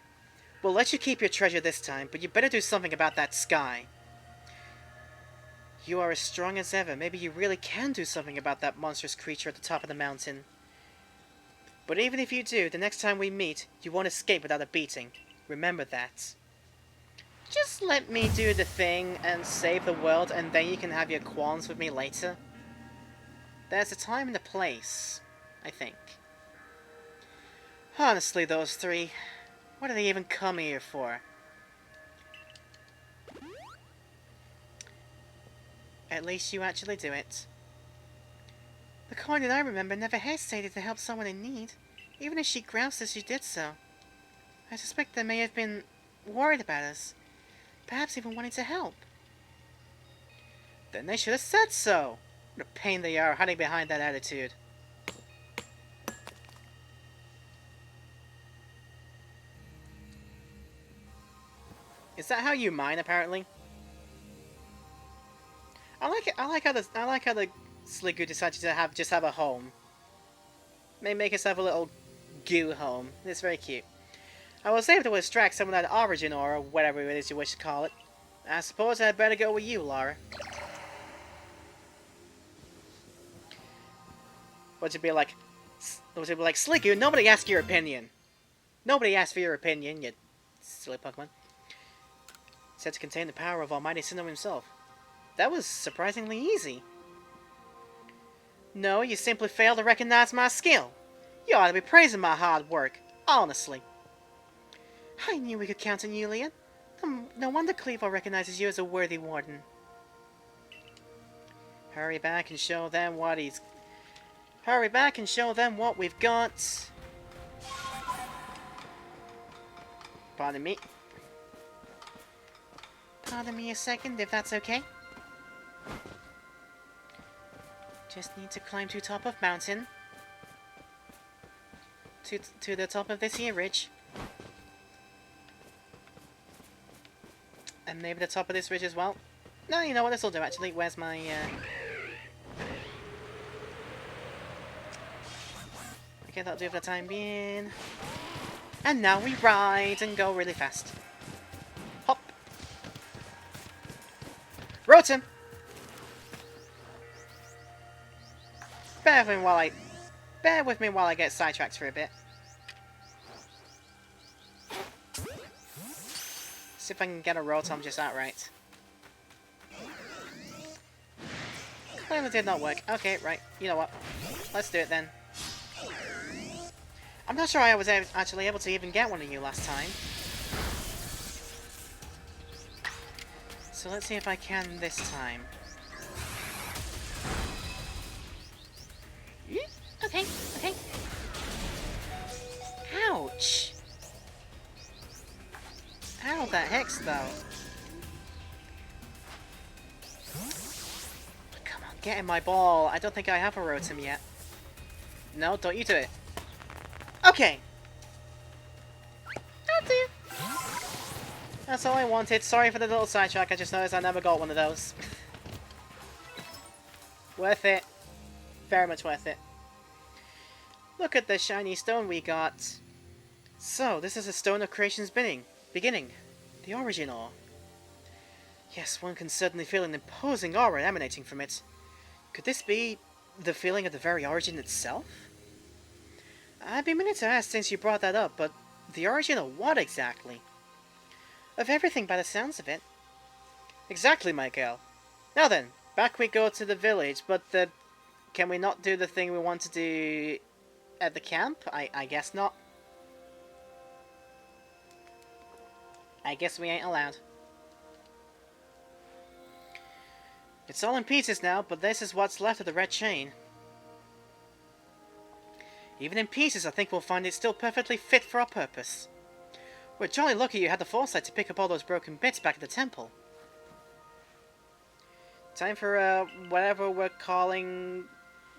we'll let you keep your treasure this time, but you better do something about that sky. You are as strong as ever. Maybe you really can do something about that monstrous creature at the top of the mountain. But even if you do, the next time we meet, you won't escape without a beating. Remember that. Just let me do the thing and save the world, and then you can have your qualms with me later. There's a time and a place, I think. Honestly, those 3, what do they even come here for? At least you actually do it. The coin that I remember never hesitated to help someone in need, even if she groused as she did so. I suspect they may have been worried about us. perhaps even wanting to help. Then they should have said so. What a pain they are hiding behind that attitude. Is that how you mine, apparently? I like it. I like how the Sliggoo decided to just have a home. Maybe make herself a little goo home. It's very cute. I was able to extract some of that origin or whatever it is you wish to call it. I suppose I'd better go with you, Lara. Would it be like, Sliggoo? Nobody asked your opinion. Nobody asked for your opinion, you silly Pokemon. Said to contain the power of Almighty Sinnoh himself. That was surprisingly easy. No, you simply failed to recognize my skill. You ought to be praising my hard work, honestly. I knew we could count on you, Leon. No wonder Clevo recognizes you as a worthy warden. Hurry back and show them what he's... Hurry back and show them what we've got. Pardon me. Pardon me a second, if that's okay. Just need to climb to top of mountain. To the top of this here ridge. And maybe the top of this ridge as well. No, you know what, this'll do actually. Where's my, Okay, that'll do for the time being. And now we ride and go really fast. Hop. Rotom! Bear with me while I get sidetracked for a bit. See if I can get a Rotom just outright. Clearly did not work. Okay, right. You know what? Let's do it then. I'm not sure I was actually able to even get one of you last time. So let's see if I can this time. Okay, okay. Ouch! How the heck's though? Come on, get in my ball. I don't think I have a Rotom yet. No, don't you do it. Okay. I'll do. That's all I wanted. Sorry for the little sidetrack. I just noticed I never got one of those. Worth it. Very much worth it. Look at the shiny stone we got. So, this is a stone of creation's beginning. The origin ore. Yes, one can certainly feel an imposing aura emanating from it. Could this be the feeling of the very origin itself? I've been meaning to ask since you brought that up, but the origin of what exactly? Of everything by the sounds of it. Exactly, my girl. Now then, back we go to the village, but can we not do the thing we want to do at the camp? I guess not. I guess we ain't allowed. It's all in pieces now, but this is what's left of the red chain. Even in pieces, I think we'll find it still perfectly fit for our purpose. We're jolly lucky you had the foresight to pick up all those broken bits back at the temple. Time for, whatever we're calling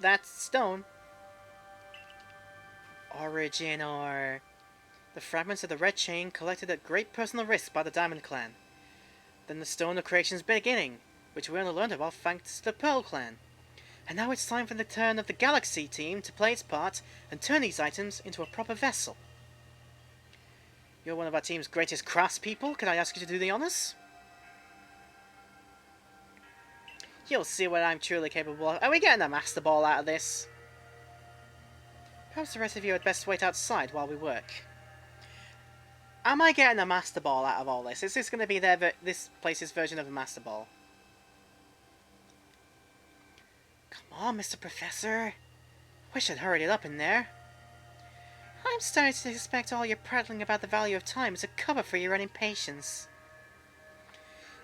that stone. Origin Ore. The fragments of the red chain collected at great personal risk by the Diamond Clan. Then the Stone of Creation's beginning, which we only learned about thanks to the Pearl Clan. And now it's time for the turn of the Galaxy team to play its part and turn these items into a proper vessel. You're one of our team's greatest craftspeople. Can I ask you to do the honors? You'll see what I'm truly capable of. Are we getting a Master Ball out of this? Perhaps the rest of you had best wait outside while we work. Am I getting a Master Ball out of all this? Is this going to be this place's version of a Master Ball? Come on, Mr. Professor. Wish I'd hurried it up in there. I'm starting to suspect all your prattling about the value of time is a cover for your own impatience.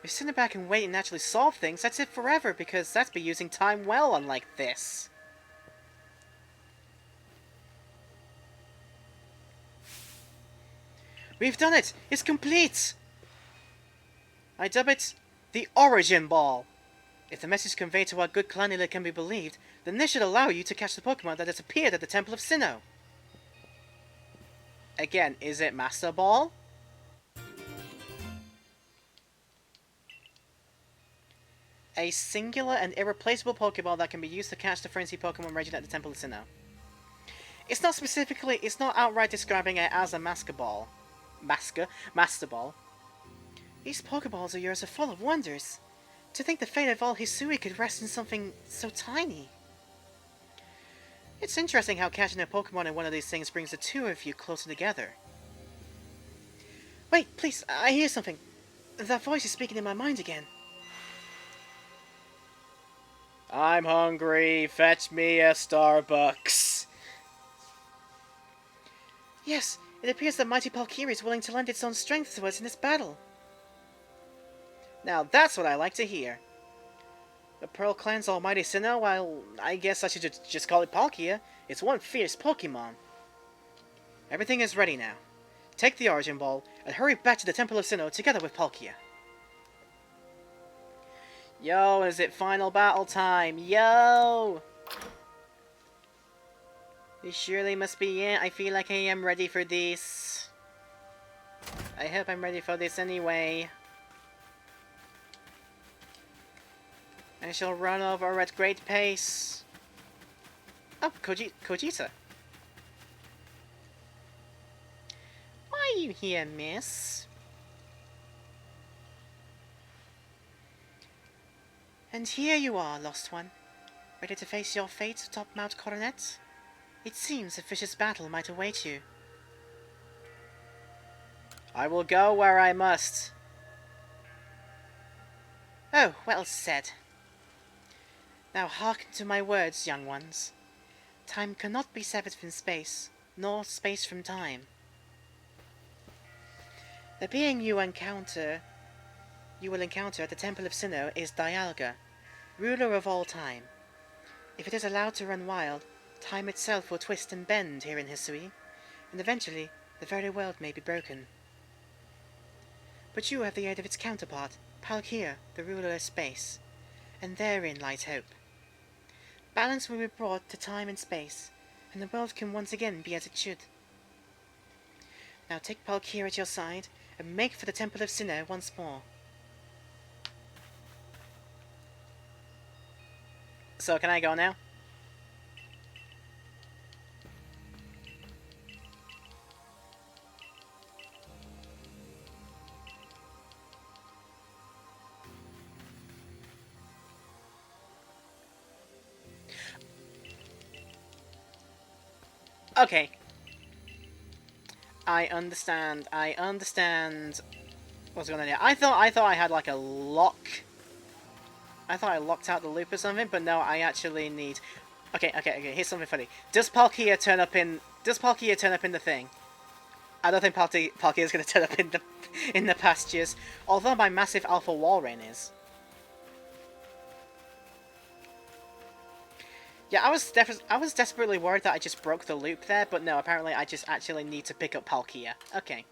If sitting back and wait and actually solve things, that's it forever, because that's be using time well, unlike this. We've done it! It's complete! I dub it the Origin Ball. If the message conveyed to our good Clanula can be believed, then this should allow you to catch the Pokemon that has appeared at the Temple of Sinnoh. Again, is it Master Ball? A singular and irreplaceable Pokeball that can be used to catch the frenzy Pokemon raging at the Temple of Sinnoh. It's not outright describing it as a Master Ball. Master Ball. These Pokeballs of yours are full of wonders. To think the fate of all Hisui could rest in something so tiny. It's interesting how catching a Pokemon in one of these things brings the two of you closer together. Wait, please, I hear something. That voice is speaking in my mind again. I'm hungry. Fetch me a Starbucks. Yes, it appears that Mighty Palkia is willing to lend its own strength to us in this battle. Now that's what I like to hear. The Pearl Clan's almighty Sinnoh, well, I guess I should just call it Palkia. It's one fierce Pokemon. Everything is ready now. Take the Origin Ball and hurry back to the Temple of Sinnoh together with Palkia. Yo, is it final battle time? Yo! This surely must be it. I feel like I am ready for this. I hope I'm ready for this anyway. I shall run over at great pace. Oh, Kojita. Why are you here, miss? And here you are, lost one. Ready to face your fate atop Mount Coronet? It seems a vicious battle might await you. I will go where I must. Oh, well said. Now hearken to my words, young ones. Time cannot be severed from space, nor space from time. The being you will encounter at the Temple of Sinnoh is Dialga, ruler of all time. If it is allowed to run wild, time itself will twist and bend here in Hisui, and eventually the very world may be broken. But you have the aid of its counterpart, Palkia, the ruler of space, and therein lies hope. Balance will be brought to time and space, and the world can once again be as it should. Now take Palkia at your side, and make for the Temple of Sinnoh once more. So, can I go now? Okay. I understand what's going on here. I thought I had like a lock. I thought I locked out the loop or something, but no, I actually need... Okay, here's something funny. Does Palkia turn up in the thing? I don't think Palkia is going to turn up in the pastures, although my massive Alpha Walrein is. Yeah, I was desperately worried that I just broke the loop there, but no, apparently I just actually need to pick up Palkia. Okay.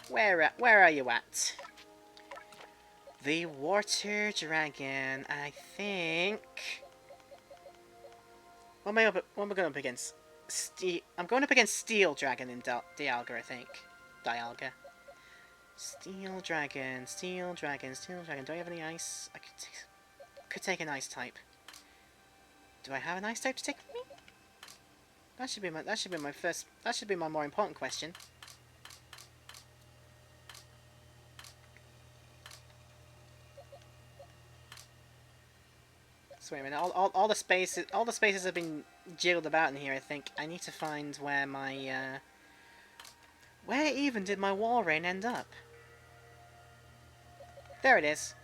Where are you at? The Water Dragon, I think. What am I going up against? I'm going up against Steel Dragon in Dialga, I think. Dialga. Steel Dragon. Do I have any ice? I could take an ice type. Do I have an ice type to take with me? That should be my more important question. So wait a minute, all the spaces have been jiggled about in here, I think. I need to find where my where even did my Walrein end up? There it is.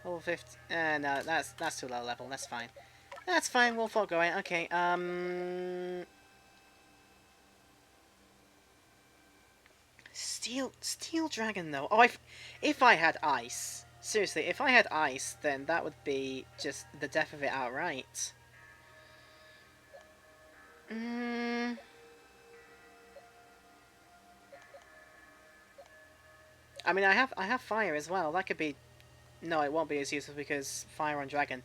Level 50. No, that's too low level. That's fine. That's fine. We'll forego it. Okay. Steel Dragon though. Oh, if I had ice. Seriously, if I had ice, then that would be just the death of it outright. I mean, I have fire as well. That could be... No, it won't be as useful because fire on dragon.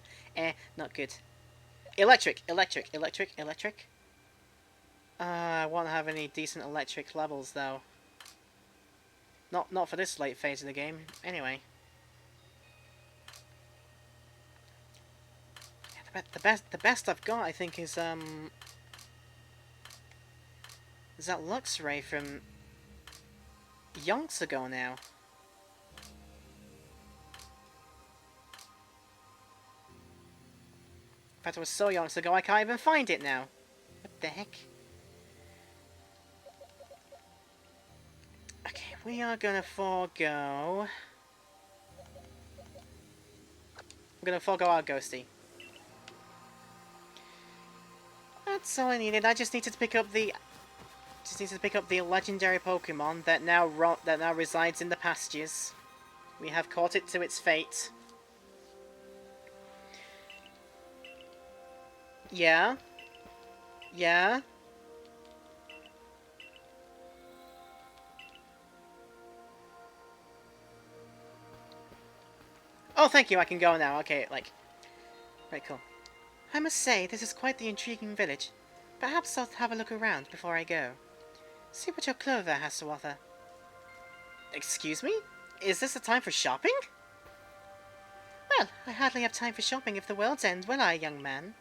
Not good. Electric, electric, electric, electric. I won't have any decent electric levels though. Not for this late phase of the game. Anyway. The best I've got, I think, is that Lux Ray from yonks ago now. In fact, it was so yonks ago I can't even find it now. What the heck? Okay, we are gonna forego... I'm gonna forego our ghosty. That's all I needed. I just needed to pick up the... legendary Pokemon that now resides in the pastures. We have caught it to its fate. Yeah? Yeah? Oh, thank you, I can go now. Okay, like... Right, cool. I must say, this is quite the intriguing village. Perhaps I'll have a look around before I go. See what your clover has to offer. Excuse me? Is this a time for shopping? Well, I hardly have time for shopping if the world's end, will I, young man?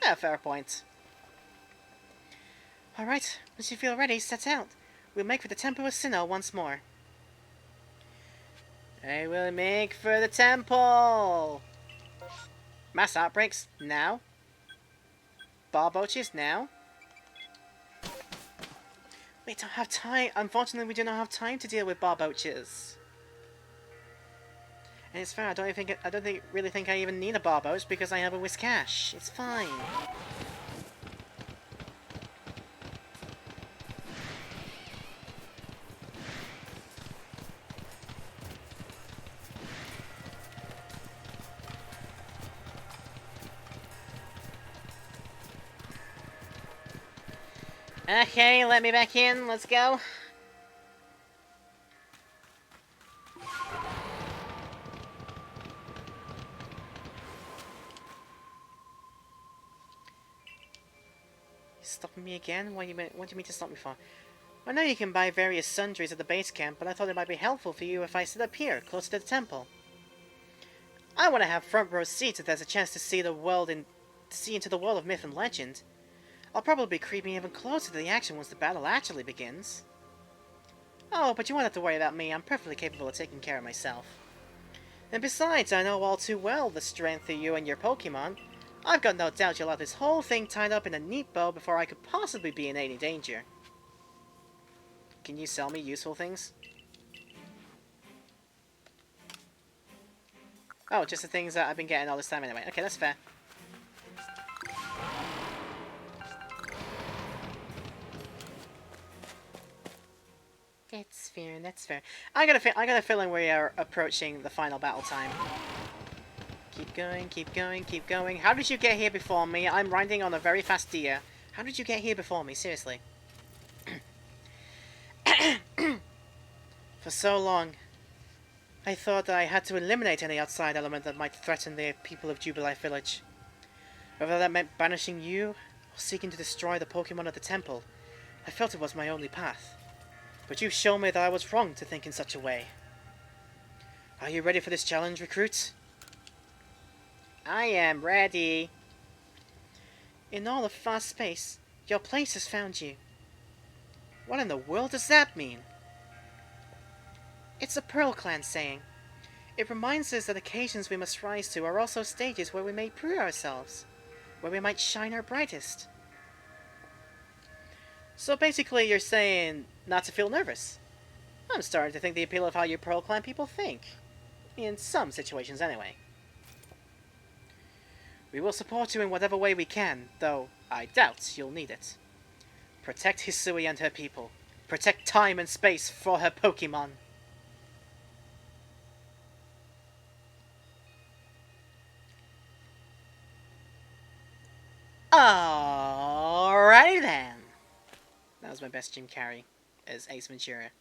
Yeah, fair point. Alright, once you feel ready, set out. We'll make for the Temple of Sinnoh once more. I will make for the temple! Mass outbreaks, now. Barboaches, now. We don't have time. Unfortunately, we do not have time to deal with barboaches. And it's fair, I don't really think I even need a barboach because I have a Whiscash. It's fine. Okay, let me back in. Let's go. Stopping me again? What do you mean to stop me for? I know you can buy various sundries at the base camp, but I thought it might be helpful for you if I sit up here, close to the temple. I want to have front row seats if there's a chance to see into the world of myth and legend. I'll probably be creeping even closer to the action once the battle actually begins. Oh, but you won't have to worry about me. I'm perfectly capable of taking care of myself. And besides, I know all too well the strength of you and your Pokemon. I've got no doubt you'll have this whole thing tied up in a neat bow before I could possibly be in any danger. Can you sell me useful things? Oh, just the things that I've been getting all this time anyway. Okay, that's fair. That's fair, that's fair. I got a feeling we are approaching the final battle time. Keep going, keep going, keep going. How did you get here before me? I'm riding on a very fast deer. How did you get here before me? Seriously. For so long, I thought I had to eliminate any outside element that might threaten the people of Jubilife Village. Whether that meant banishing you, or seeking to destroy the Pokemon at the temple, I felt it was my only path. But you've shown me that I was wrong to think in such a way. Are you ready for this challenge, recruit? I am ready. In all of fast space, your place has found you. What in the world does that mean? It's a Pearl Clan saying. It reminds us that occasions we must rise to are also stages where we may prove ourselves, where we might shine our brightest. So basically you're saying not to feel nervous. I'm starting to think the appeal of how you Pearl Clan people think. In some situations anyway. We will support you in whatever way we can, though I doubt you'll need it. Protect Hisui and her people. Protect time and space for her Pokemon. Alrighty then. That was my best Jim Carrey as Ace Ventura.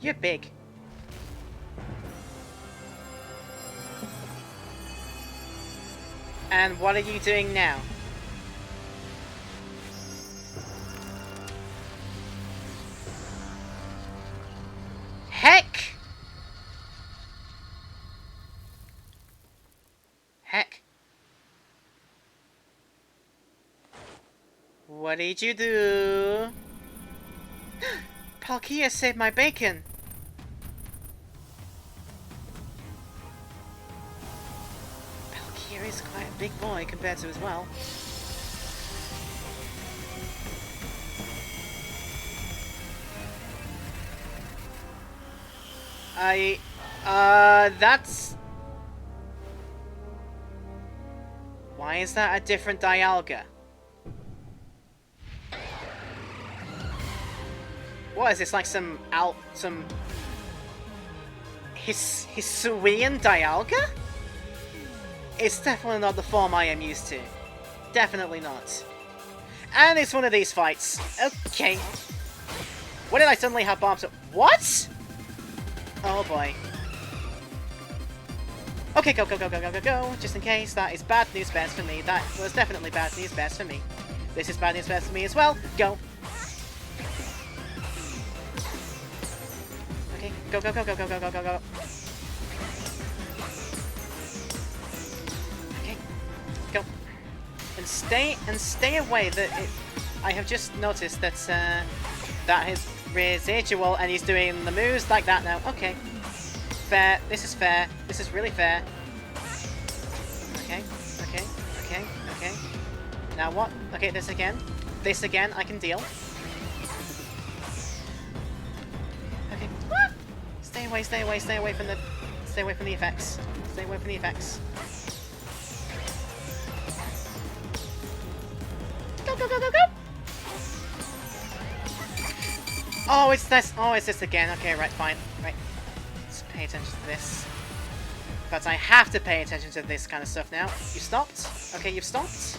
You're big. And what are you doing now? Heck! Heck. What did you do? Palkia saved my bacon! Palkia is quite a big boy compared to as well. That's... Why is that a different Dialga? What is this, like some Hisuian Dialga? It's definitely not the form I am used to. Definitely not. And it's one of these fights. Okay. What did I suddenly have bombs up? What? Oh boy. Okay, go, go, go, go, go, go, go. Just in case, that is bad news bears for me. That was definitely bad news bears for me. This is bad news bears for me as well. Go. Okay, go, go, go, go, go, go, go, go, go. Okay, go. And stay away. I have just noticed that that is residual, and he's doing the moves like that now. Okay. Fair. This is fair. This is really fair. Okay. Okay. Okay. Okay. Now what? Okay, this again. This again, I can deal. Okay. What? Stay away, stay away, stay away from the... Stay away from the effects. Stay away from the effects. Go, go, go, go, go! Oh, it's this. Oh, it's this again. Okay, right, fine. Right. Let's pay attention to this. But I have to pay attention to this kind of stuff now. You stopped? Okay, you've stopped.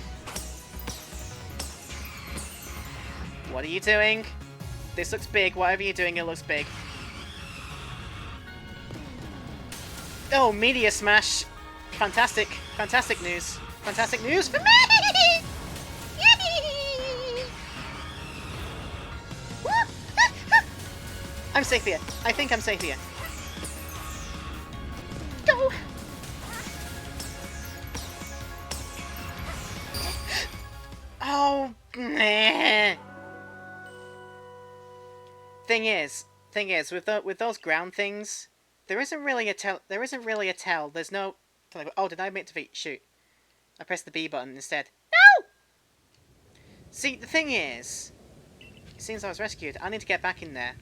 What are you doing? This looks big. Whatever you're doing, it looks big. Oh, Meteor Smash. Fantastic. Fantastic news. Fantastic news for me! I'm safe here. I think I'm safe here. Go! Oh, meh. Thing is, with those ground things, there isn't really a tell. There's no. Oh, did I make defeat? Shoot! I pressed the B button instead. No! See, the thing is, it seems I was rescued. I need to get back in there.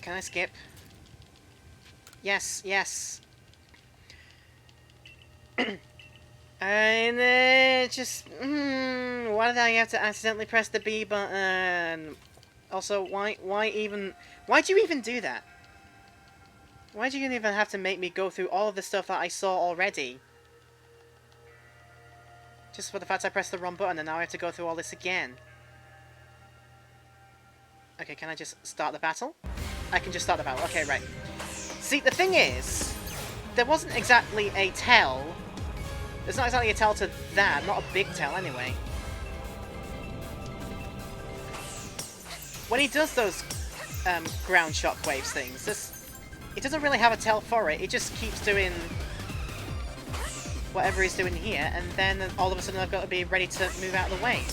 Can I skip? Yes, yes. And just... why did I have to accidentally press the B button? Also, why do you even do that? Why do you even have to make me go through all of the stuff that I saw already? Just for the fact I pressed the wrong button and now I have to go through all this again. Okay, can I just start the battle? I can just start the battle. Okay, right. See, the thing is, there wasn't exactly a tell. There's not exactly a tell to that. Not a big tell, anyway. When he does those ground shockwaves things, he doesn't really have a tell for it. He just keeps doing whatever he's doing here, and then all of a sudden I've got to be ready to move out of the way.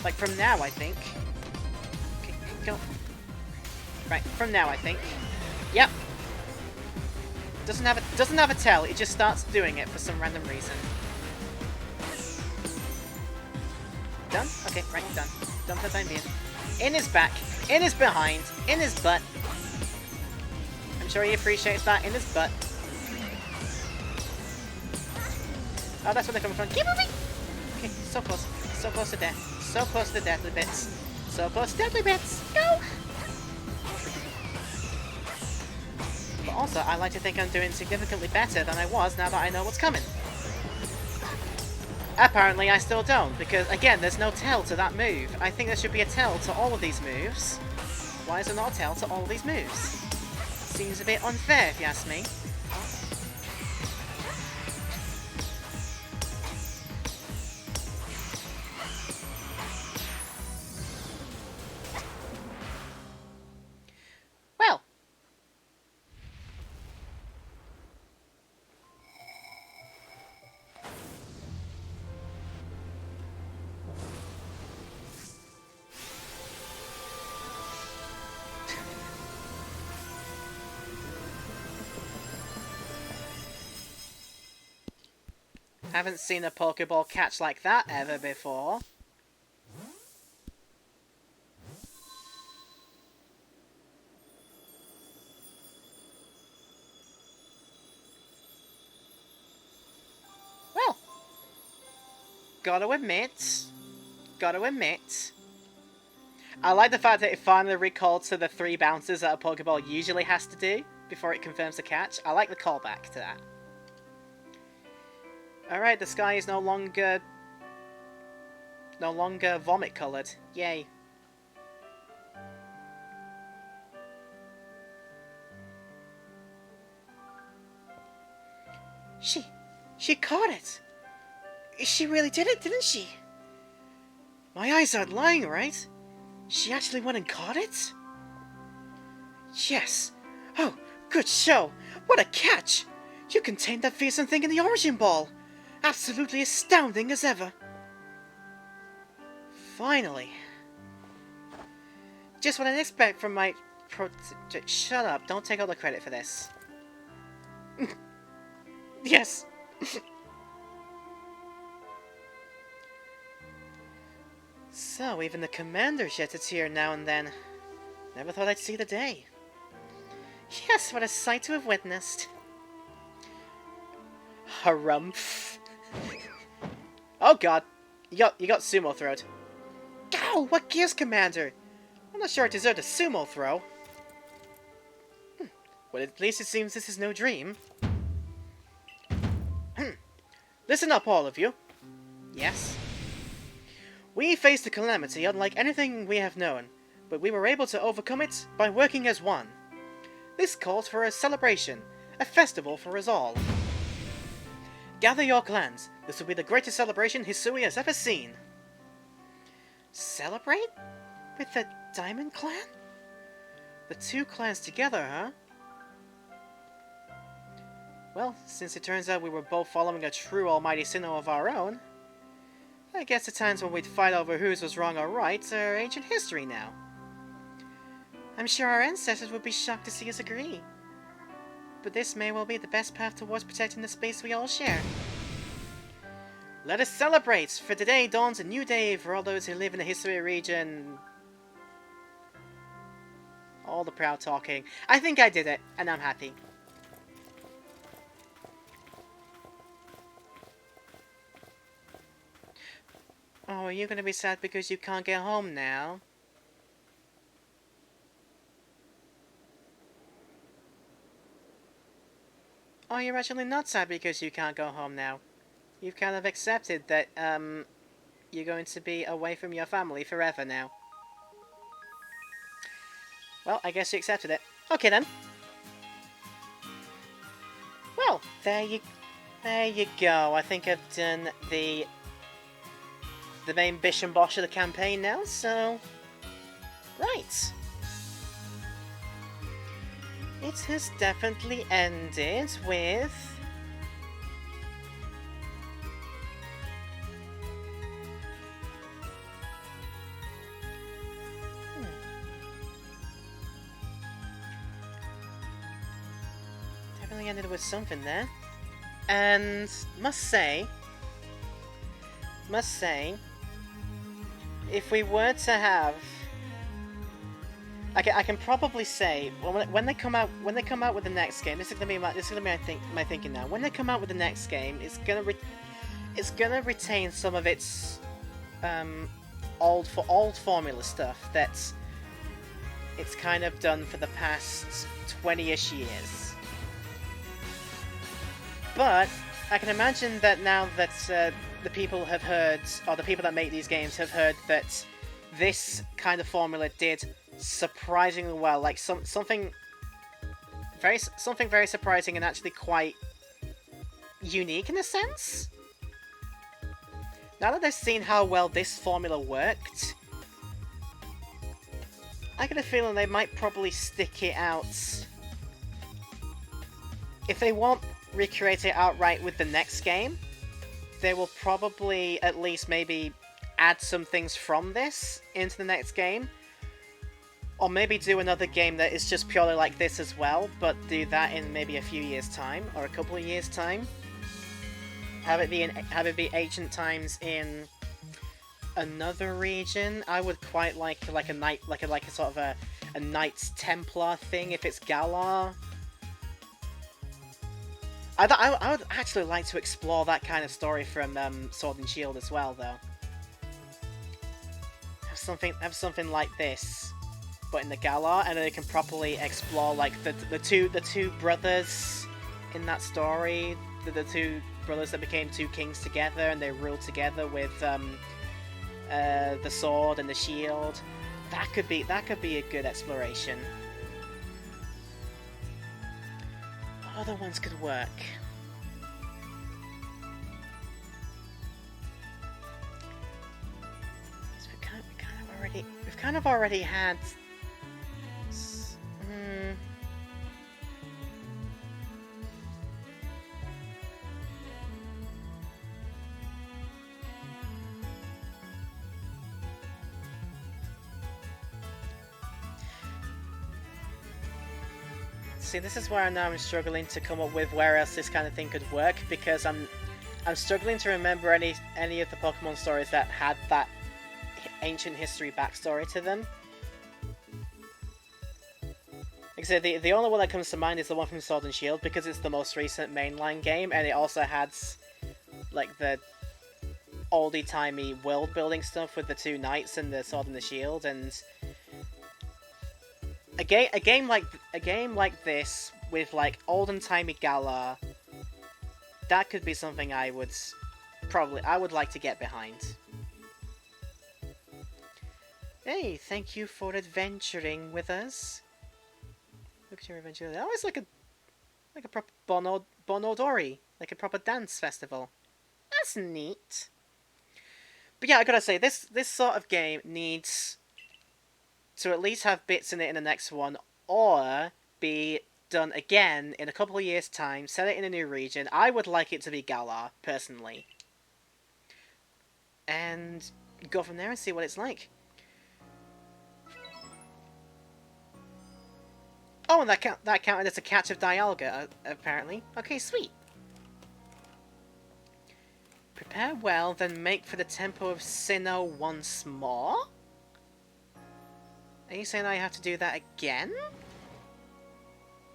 Like from now, I think. Okay, go. Right, from now, I think. Yep. Doesn't have a tell. It just starts doing it for some random reason. Done? Okay, right, done. Done for the time being. In his back, in his behind, in his butt. I'm sure he appreciates that. In his butt. Oh, that's where they're coming from. Keep moving! Okay, so close. So close to death. So close to deathly bits. So close to deathly bits. Go! But also, I like to think I'm doing significantly better than I was now that I know what's coming. Apparently I still don't, because again, there's no tell to that move. I think there should be a tell to all of these moves. Why is there not a tell to all of these moves? Seems a bit unfair if you ask me. Well. Haven't seen a Pokeball catch like that ever before. Well, gotta admit, I like the fact that it finally recalled to the 3 bounces that a Pokeball usually has to do before it confirms a catch. I like the callback to that. Alright, the sky is no longer vomit coloured. Yay. She caught it! She really did it, didn't she? My eyes aren't lying, right? She actually went and caught it? Yes. Oh, good show. What a catch! You contained that fearsome thing in the Origin Ball. Absolutely astounding as ever. Finally. Just what I'd expect from my shut up, don't take all the credit for this. Yes. So, even the commander sheds a tear now and then. Never thought I'd see the day. Yes, what a sight to have witnessed. Harumph. Oh god, you got sumo throwed. Ow, what gives, Commander? I'm not sure I deserved a sumo throw. Well, at least it seems this is no dream. Listen up, all of you. Yes? We faced a calamity unlike anything we have known, but we were able to overcome it by working as one. This calls for a celebration, a festival for us all. Gather your clans. This will be the greatest celebration Hisui has ever seen. Celebrate? With the Diamond Clan? The 2 clans together, huh? Well, since it turns out we were both following a true almighty Sinnoh of our own, I guess the times when we'd fight over whose was wrong or right are ancient history now. I'm sure our ancestors would be shocked to see us agree. But this may well be the best path towards protecting the space we all share. Let us celebrate! For today dawns a new day for all those who live in the Hisui region. All the proud talking. I think I did it, and I'm happy. Oh, are you gonna be sad because you can't get home now? Oh, you're actually not sad because you can't go home now. You've kind of accepted that, you're going to be away from your family forever now. Well, I guess you accepted it. Okay then. Well, there you go. I think I've done the main bish and bosh of the campaign now, so... Right. It has definitely ended with... Definitely ended with something there. And must say, if we were to have, I can probably say when they come out with the next game, this is gonna be my thinking now. When they come out with the next game, it's gonna retain some of its old formula stuff that's it's kind of done for the past 20-ish years. But I can imagine that now that the people have heard, or the people that make these games have heard that this kind of formula did surprisingly well. Like something very surprising and actually quite unique in a sense. Now that they've seen how well this formula worked, I get a feeling they might probably stick it out. If they won't recreate it outright with the next game, they will probably at least maybe add some things from this into the next game. Or maybe do another game that is just purely like this as well, but do that in maybe a few years' time, or a couple of years' time. Have it be ancient times in another region. I would quite like a knight, like a sort of a Knights Templar thing if it's Galar. I would actually like to explore that kind of story from Sword and Shield as well, though. Have something like this, but in the Galar, and then they can properly explore like the two brothers in that story, the two brothers that became two kings together, and they ruled together with the sword and the shield. That could be a good exploration. What other ones could work? We've kind of already had. See, this is where now I'm struggling to come up with where else this kind of thing could work, because I'm struggling to remember any of the Pokemon stories that had that ancient history backstory to them. Like I said, the only one that comes to mind is the one from Sword and Shield, because it's the most recent mainline game, and it also has like the oldie-timey world-building stuff with the two knights and the sword and the shield, and a game like this with like olden-timey Galar, that could be something I would like to get behind. Hey, thank you for adventuring with us. Look at your adventure. Oh, it's like a proper Bonodori, like a proper dance festival. That's neat. But yeah, I gotta say, this sort of game needs to at least have bits in it in the next one, or be done again in a couple of years' time, set it in a new region. I would like it to be Galar, personally. And go from there and see what it's like. Oh, and that counted as a catch of Dialga, apparently. Okay, sweet. Prepare well, then make for the temple of Sinnoh once more? Are you saying I have to do that again?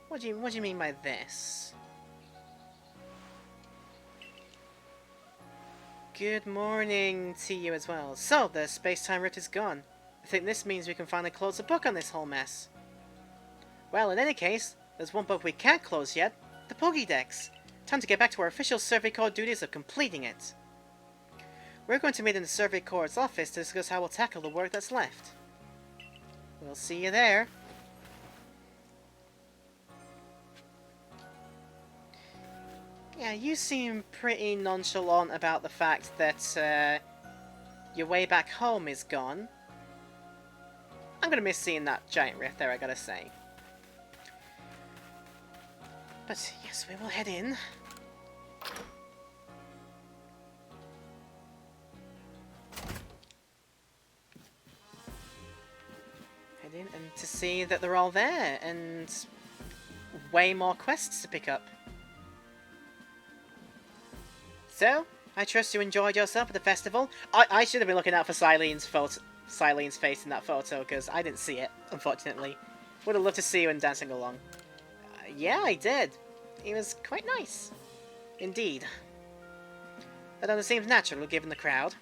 What do you mean by this? Good morning to you as well. So, the space-time rift is gone. I think this means we can finally close the book on this whole mess. Well, in any case, there's one book we can't close yet. The Pokédex. Time to get back to our official Survey Corps duties of completing it. We're going to meet in the Survey Corps' office to discuss how we'll tackle the work that's left. We'll see you there. Yeah, you seem pretty nonchalant about the fact that your way back home is gone. I'm gonna miss seeing that giant rift there, I gotta say. But yes, we will head in. Head in and to see that they're all there, and way more quests to pick up. So, I trust you enjoyed yourself at the festival. I should have been looking out for Cylene's face in that photo, because I didn't see it, unfortunately. Would have loved to see you and dancing along. Yeah, I did. He was quite nice. Indeed. That only seems natural, given the crowd.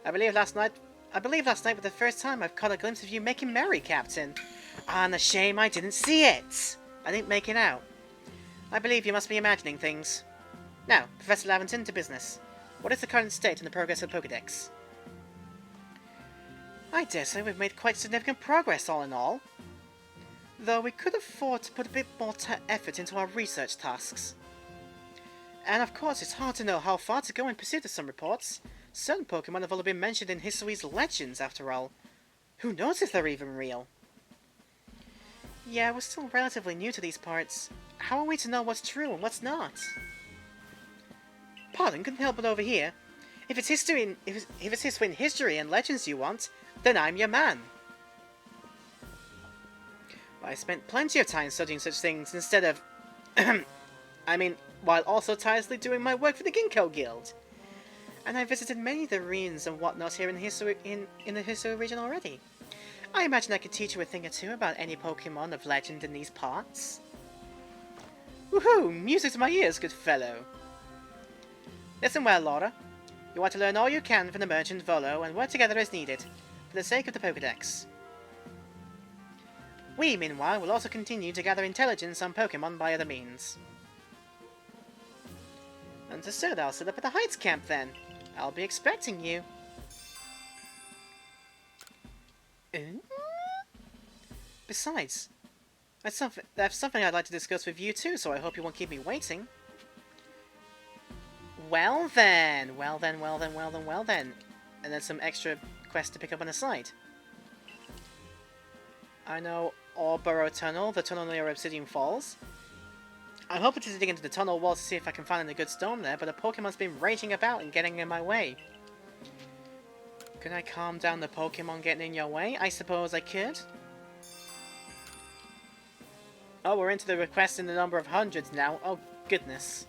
I believe last night was the first time I've caught a glimpse of you making merry, Captain. And a shame I didn't see it. I didn't make it out. I believe you must be imagining things. Now, Professor Laventon, to business. What is the current state and the progress of the Pokédex? I dare say we've made quite significant progress all in all. Though we could afford to put a bit more effort into our research tasks. And of course, it's hard to know how far to go in pursuit of some reports. Certain Pokemon have only been mentioned in history's legends, after all. Who knows if they're even real? Yeah, we're still relatively new to these parts. How are we to know what's true and what's not? Pardon, couldn't help but overhear. If it's history in history and legends you want, then I'm your man. Well, I spent plenty of time studying such things instead of... while also tirelessly doing my work for the Ginkgo Guild. And I visited many of the ruins and whatnot here in the history region already. I imagine I could teach you a thing or two about any Pokemon of legend in these parts. Woohoo! Music to my ears, good fellow! Listen well, Laura. You want to learn all you can from the merchant Volo and work together as needed, for the sake of the Pokédex. We, meanwhile, will also continue to gather intelligence on Pokemon by other means. Understood, I'll set up at the Heights camp then. I'll be expecting you. Besides, that's something I'd like to discuss with you too, so I hope you won't keep me waiting. Well then. And then some extra quests to pick up on the side. I know Orburrow Tunnel, the tunnel near Obsidian Falls. I'm hoping to dig into the tunnel walls to see if I can find any good stone there, but a Pokemon's been raging about and getting in my way. Could I calm down the Pokemon getting in your way? I suppose I could. Oh, we're into the requests in the number of hundreds now. Oh, goodness.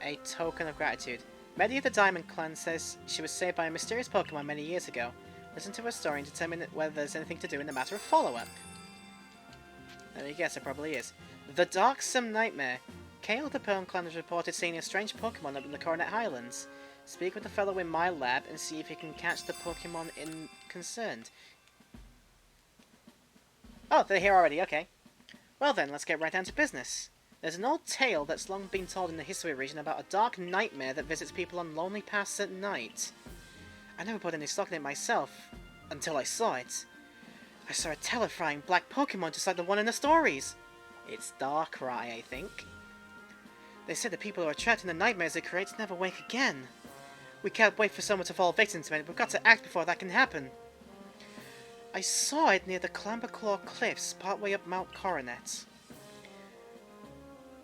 A token of gratitude. Meddy of the Diamond Clan says she was saved by a mysterious Pokemon many years ago. Listen to her story and determine whether there's anything to do in the matter of follow-up. Let me guess, it probably is. The Darksome Nightmare. Kale of the Pearl Clan has reported seeing a strange Pokemon up in the Coronet Highlands. Speak with the fellow in my lab and see if you can catch the Pokemon concerned. Oh, they're here already, okay. Well then, let's get right down to business. There's an old tale that's long been told in the history region about a dark nightmare that visits people on lonely paths at night. I never put any stock in it myself, until I saw it. I saw a terrifying black Pokemon just like the one in the stories. It's Darkrai, I think. They said the people who are trapped in the nightmares it creates never wake again. We can't wait for someone to fall victim to it, we've got to act before that can happen. I saw it near the Clamberclaw Cliffs, partway up Mount Coronet.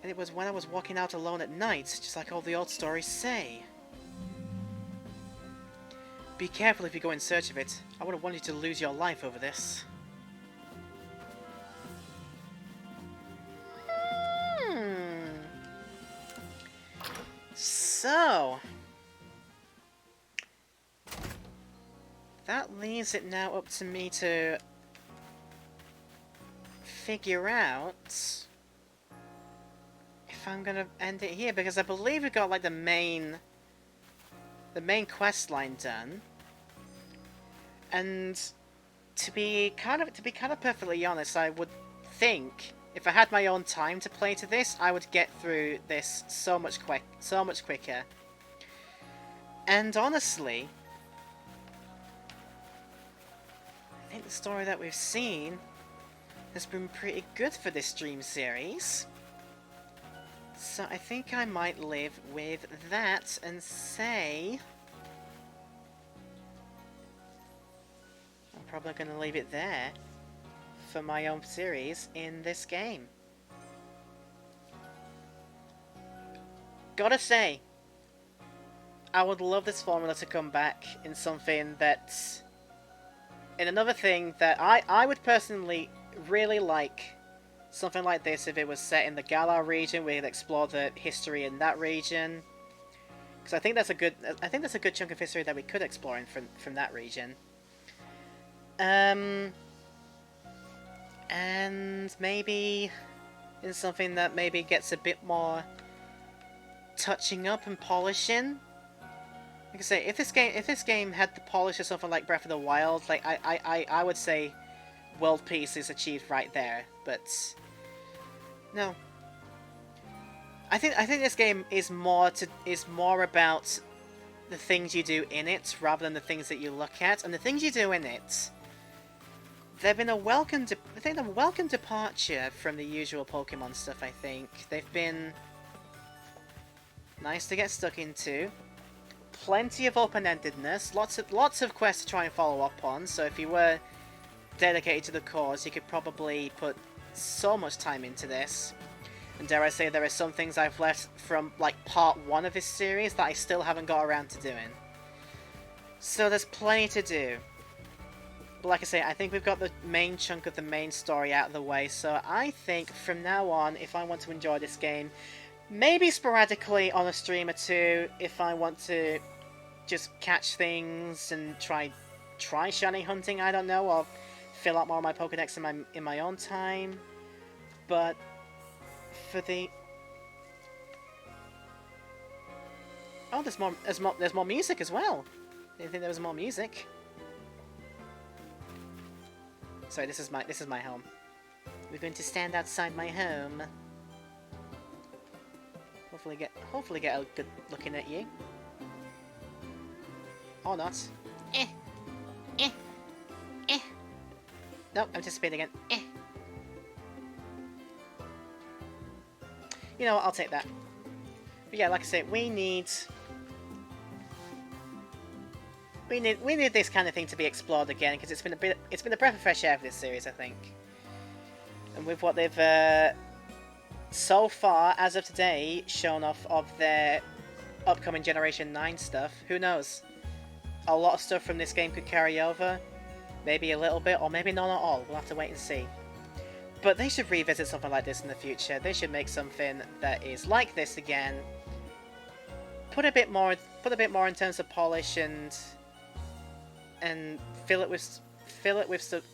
And it was when I was walking out alone at night, just like all the old stories say. Be careful if you go in search of it. I wouldn't want you to lose your life over this. So... that leaves it now up to me to figure out if I'm gonna end it here, because I believe we got like the main quest line done. And to be kind of perfectly honest, I would think if I had my own time to play to this, I would get through this so much quicker. And honestly, I think the story that we've seen has been pretty good for this stream series. So I think I might live with that and say... I'm probably going to leave it there for my own series in this game. Gotta say, I would love this formula to come back in something that's... in another thing that I would personally really like something like this if it was set in the Galar region. We'd explore the history in that region, because I think that's a good chunk of history that we could explore from that region. And maybe in something that maybe gets a bit more touching up and polishing. Like I say, if this game had the polish of something like Breath of the Wild, like I would say world peace is achieved right there. But no, I think this game is more about the things you do in it rather than the things that you look at, and the things you do in it. They've been a welcome departure from the usual Pokemon stuff. I think they've been nice to get stuck into. Plenty of open-endedness, lots of quests to try and follow up on. So if you were dedicated to the cause, you could probably put so much time into this. And dare I say, there are some things I've left from, like, part 1 of this series that I still haven't got around to doing. So there's plenty to do. But like I say, I think we've got the main chunk of the main story out of the way, so I think from now on, if I want to enjoy this game, maybe sporadically on a stream or two, if I want to just catch things and try shiny hunting, I don't know, or fill out more of my Pokedex in my own time. But for the... Oh, there's more music as well. I didn't think there was more music. Sorry, this is my home. We're going to stand outside my home. Hopefully get a good looking at you. Or not. Nope, I'm anticipating again. You know what, I'll take that. But yeah, like I say, we need this kind of thing to be explored again, because it's been a breath of fresh air for this series, I think. And with what they've so far, as of today, shown off of their upcoming Generation 9 stuff, who knows? A lot of stuff from this game could carry over, maybe a little bit, or maybe not at all. We'll have to wait and see. But they should revisit something like this in the future. They should make something that is like this again. Put a bit more in terms of polish and fill it with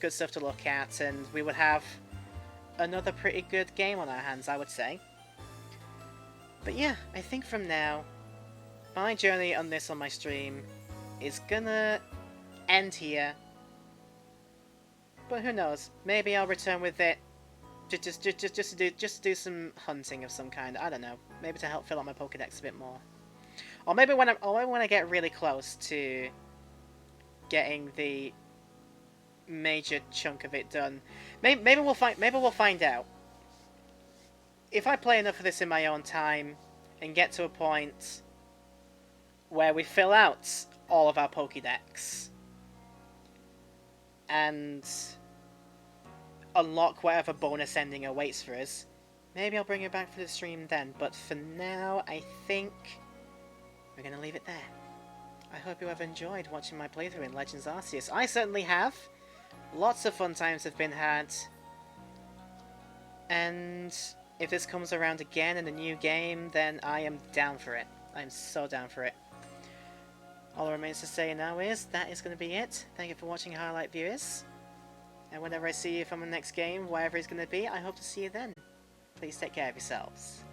good stuff to look at, and we would have another pretty good game on our hands, I would say. But yeah, I think from now, my journey on this on my stream is gonna end here. But who knows? Maybe I'll return with it just to do some hunting of some kind. I don't know. Maybe to help fill out my Pokedex a bit more. Or maybe when I get really close to getting the major chunk of it done. Maybe we'll find out. If I play enough of this in my own time and get to a point where we fill out all of our Pokédex and unlock whatever bonus ending awaits for us, maybe I'll bring it back for the stream then. But for now, I think we're going to leave it there. I hope you have enjoyed watching my playthrough in Legends Arceus. I certainly have. Lots of fun times have been had. And if this comes around again in a new game, then I am down for it. I'm so down for it. All that remains to say now is, that is going to be it. Thank you for watching, Highlight Viewers. And whenever I see you from the next game, wherever it's going to be, I hope to see you then. Please take care of yourselves.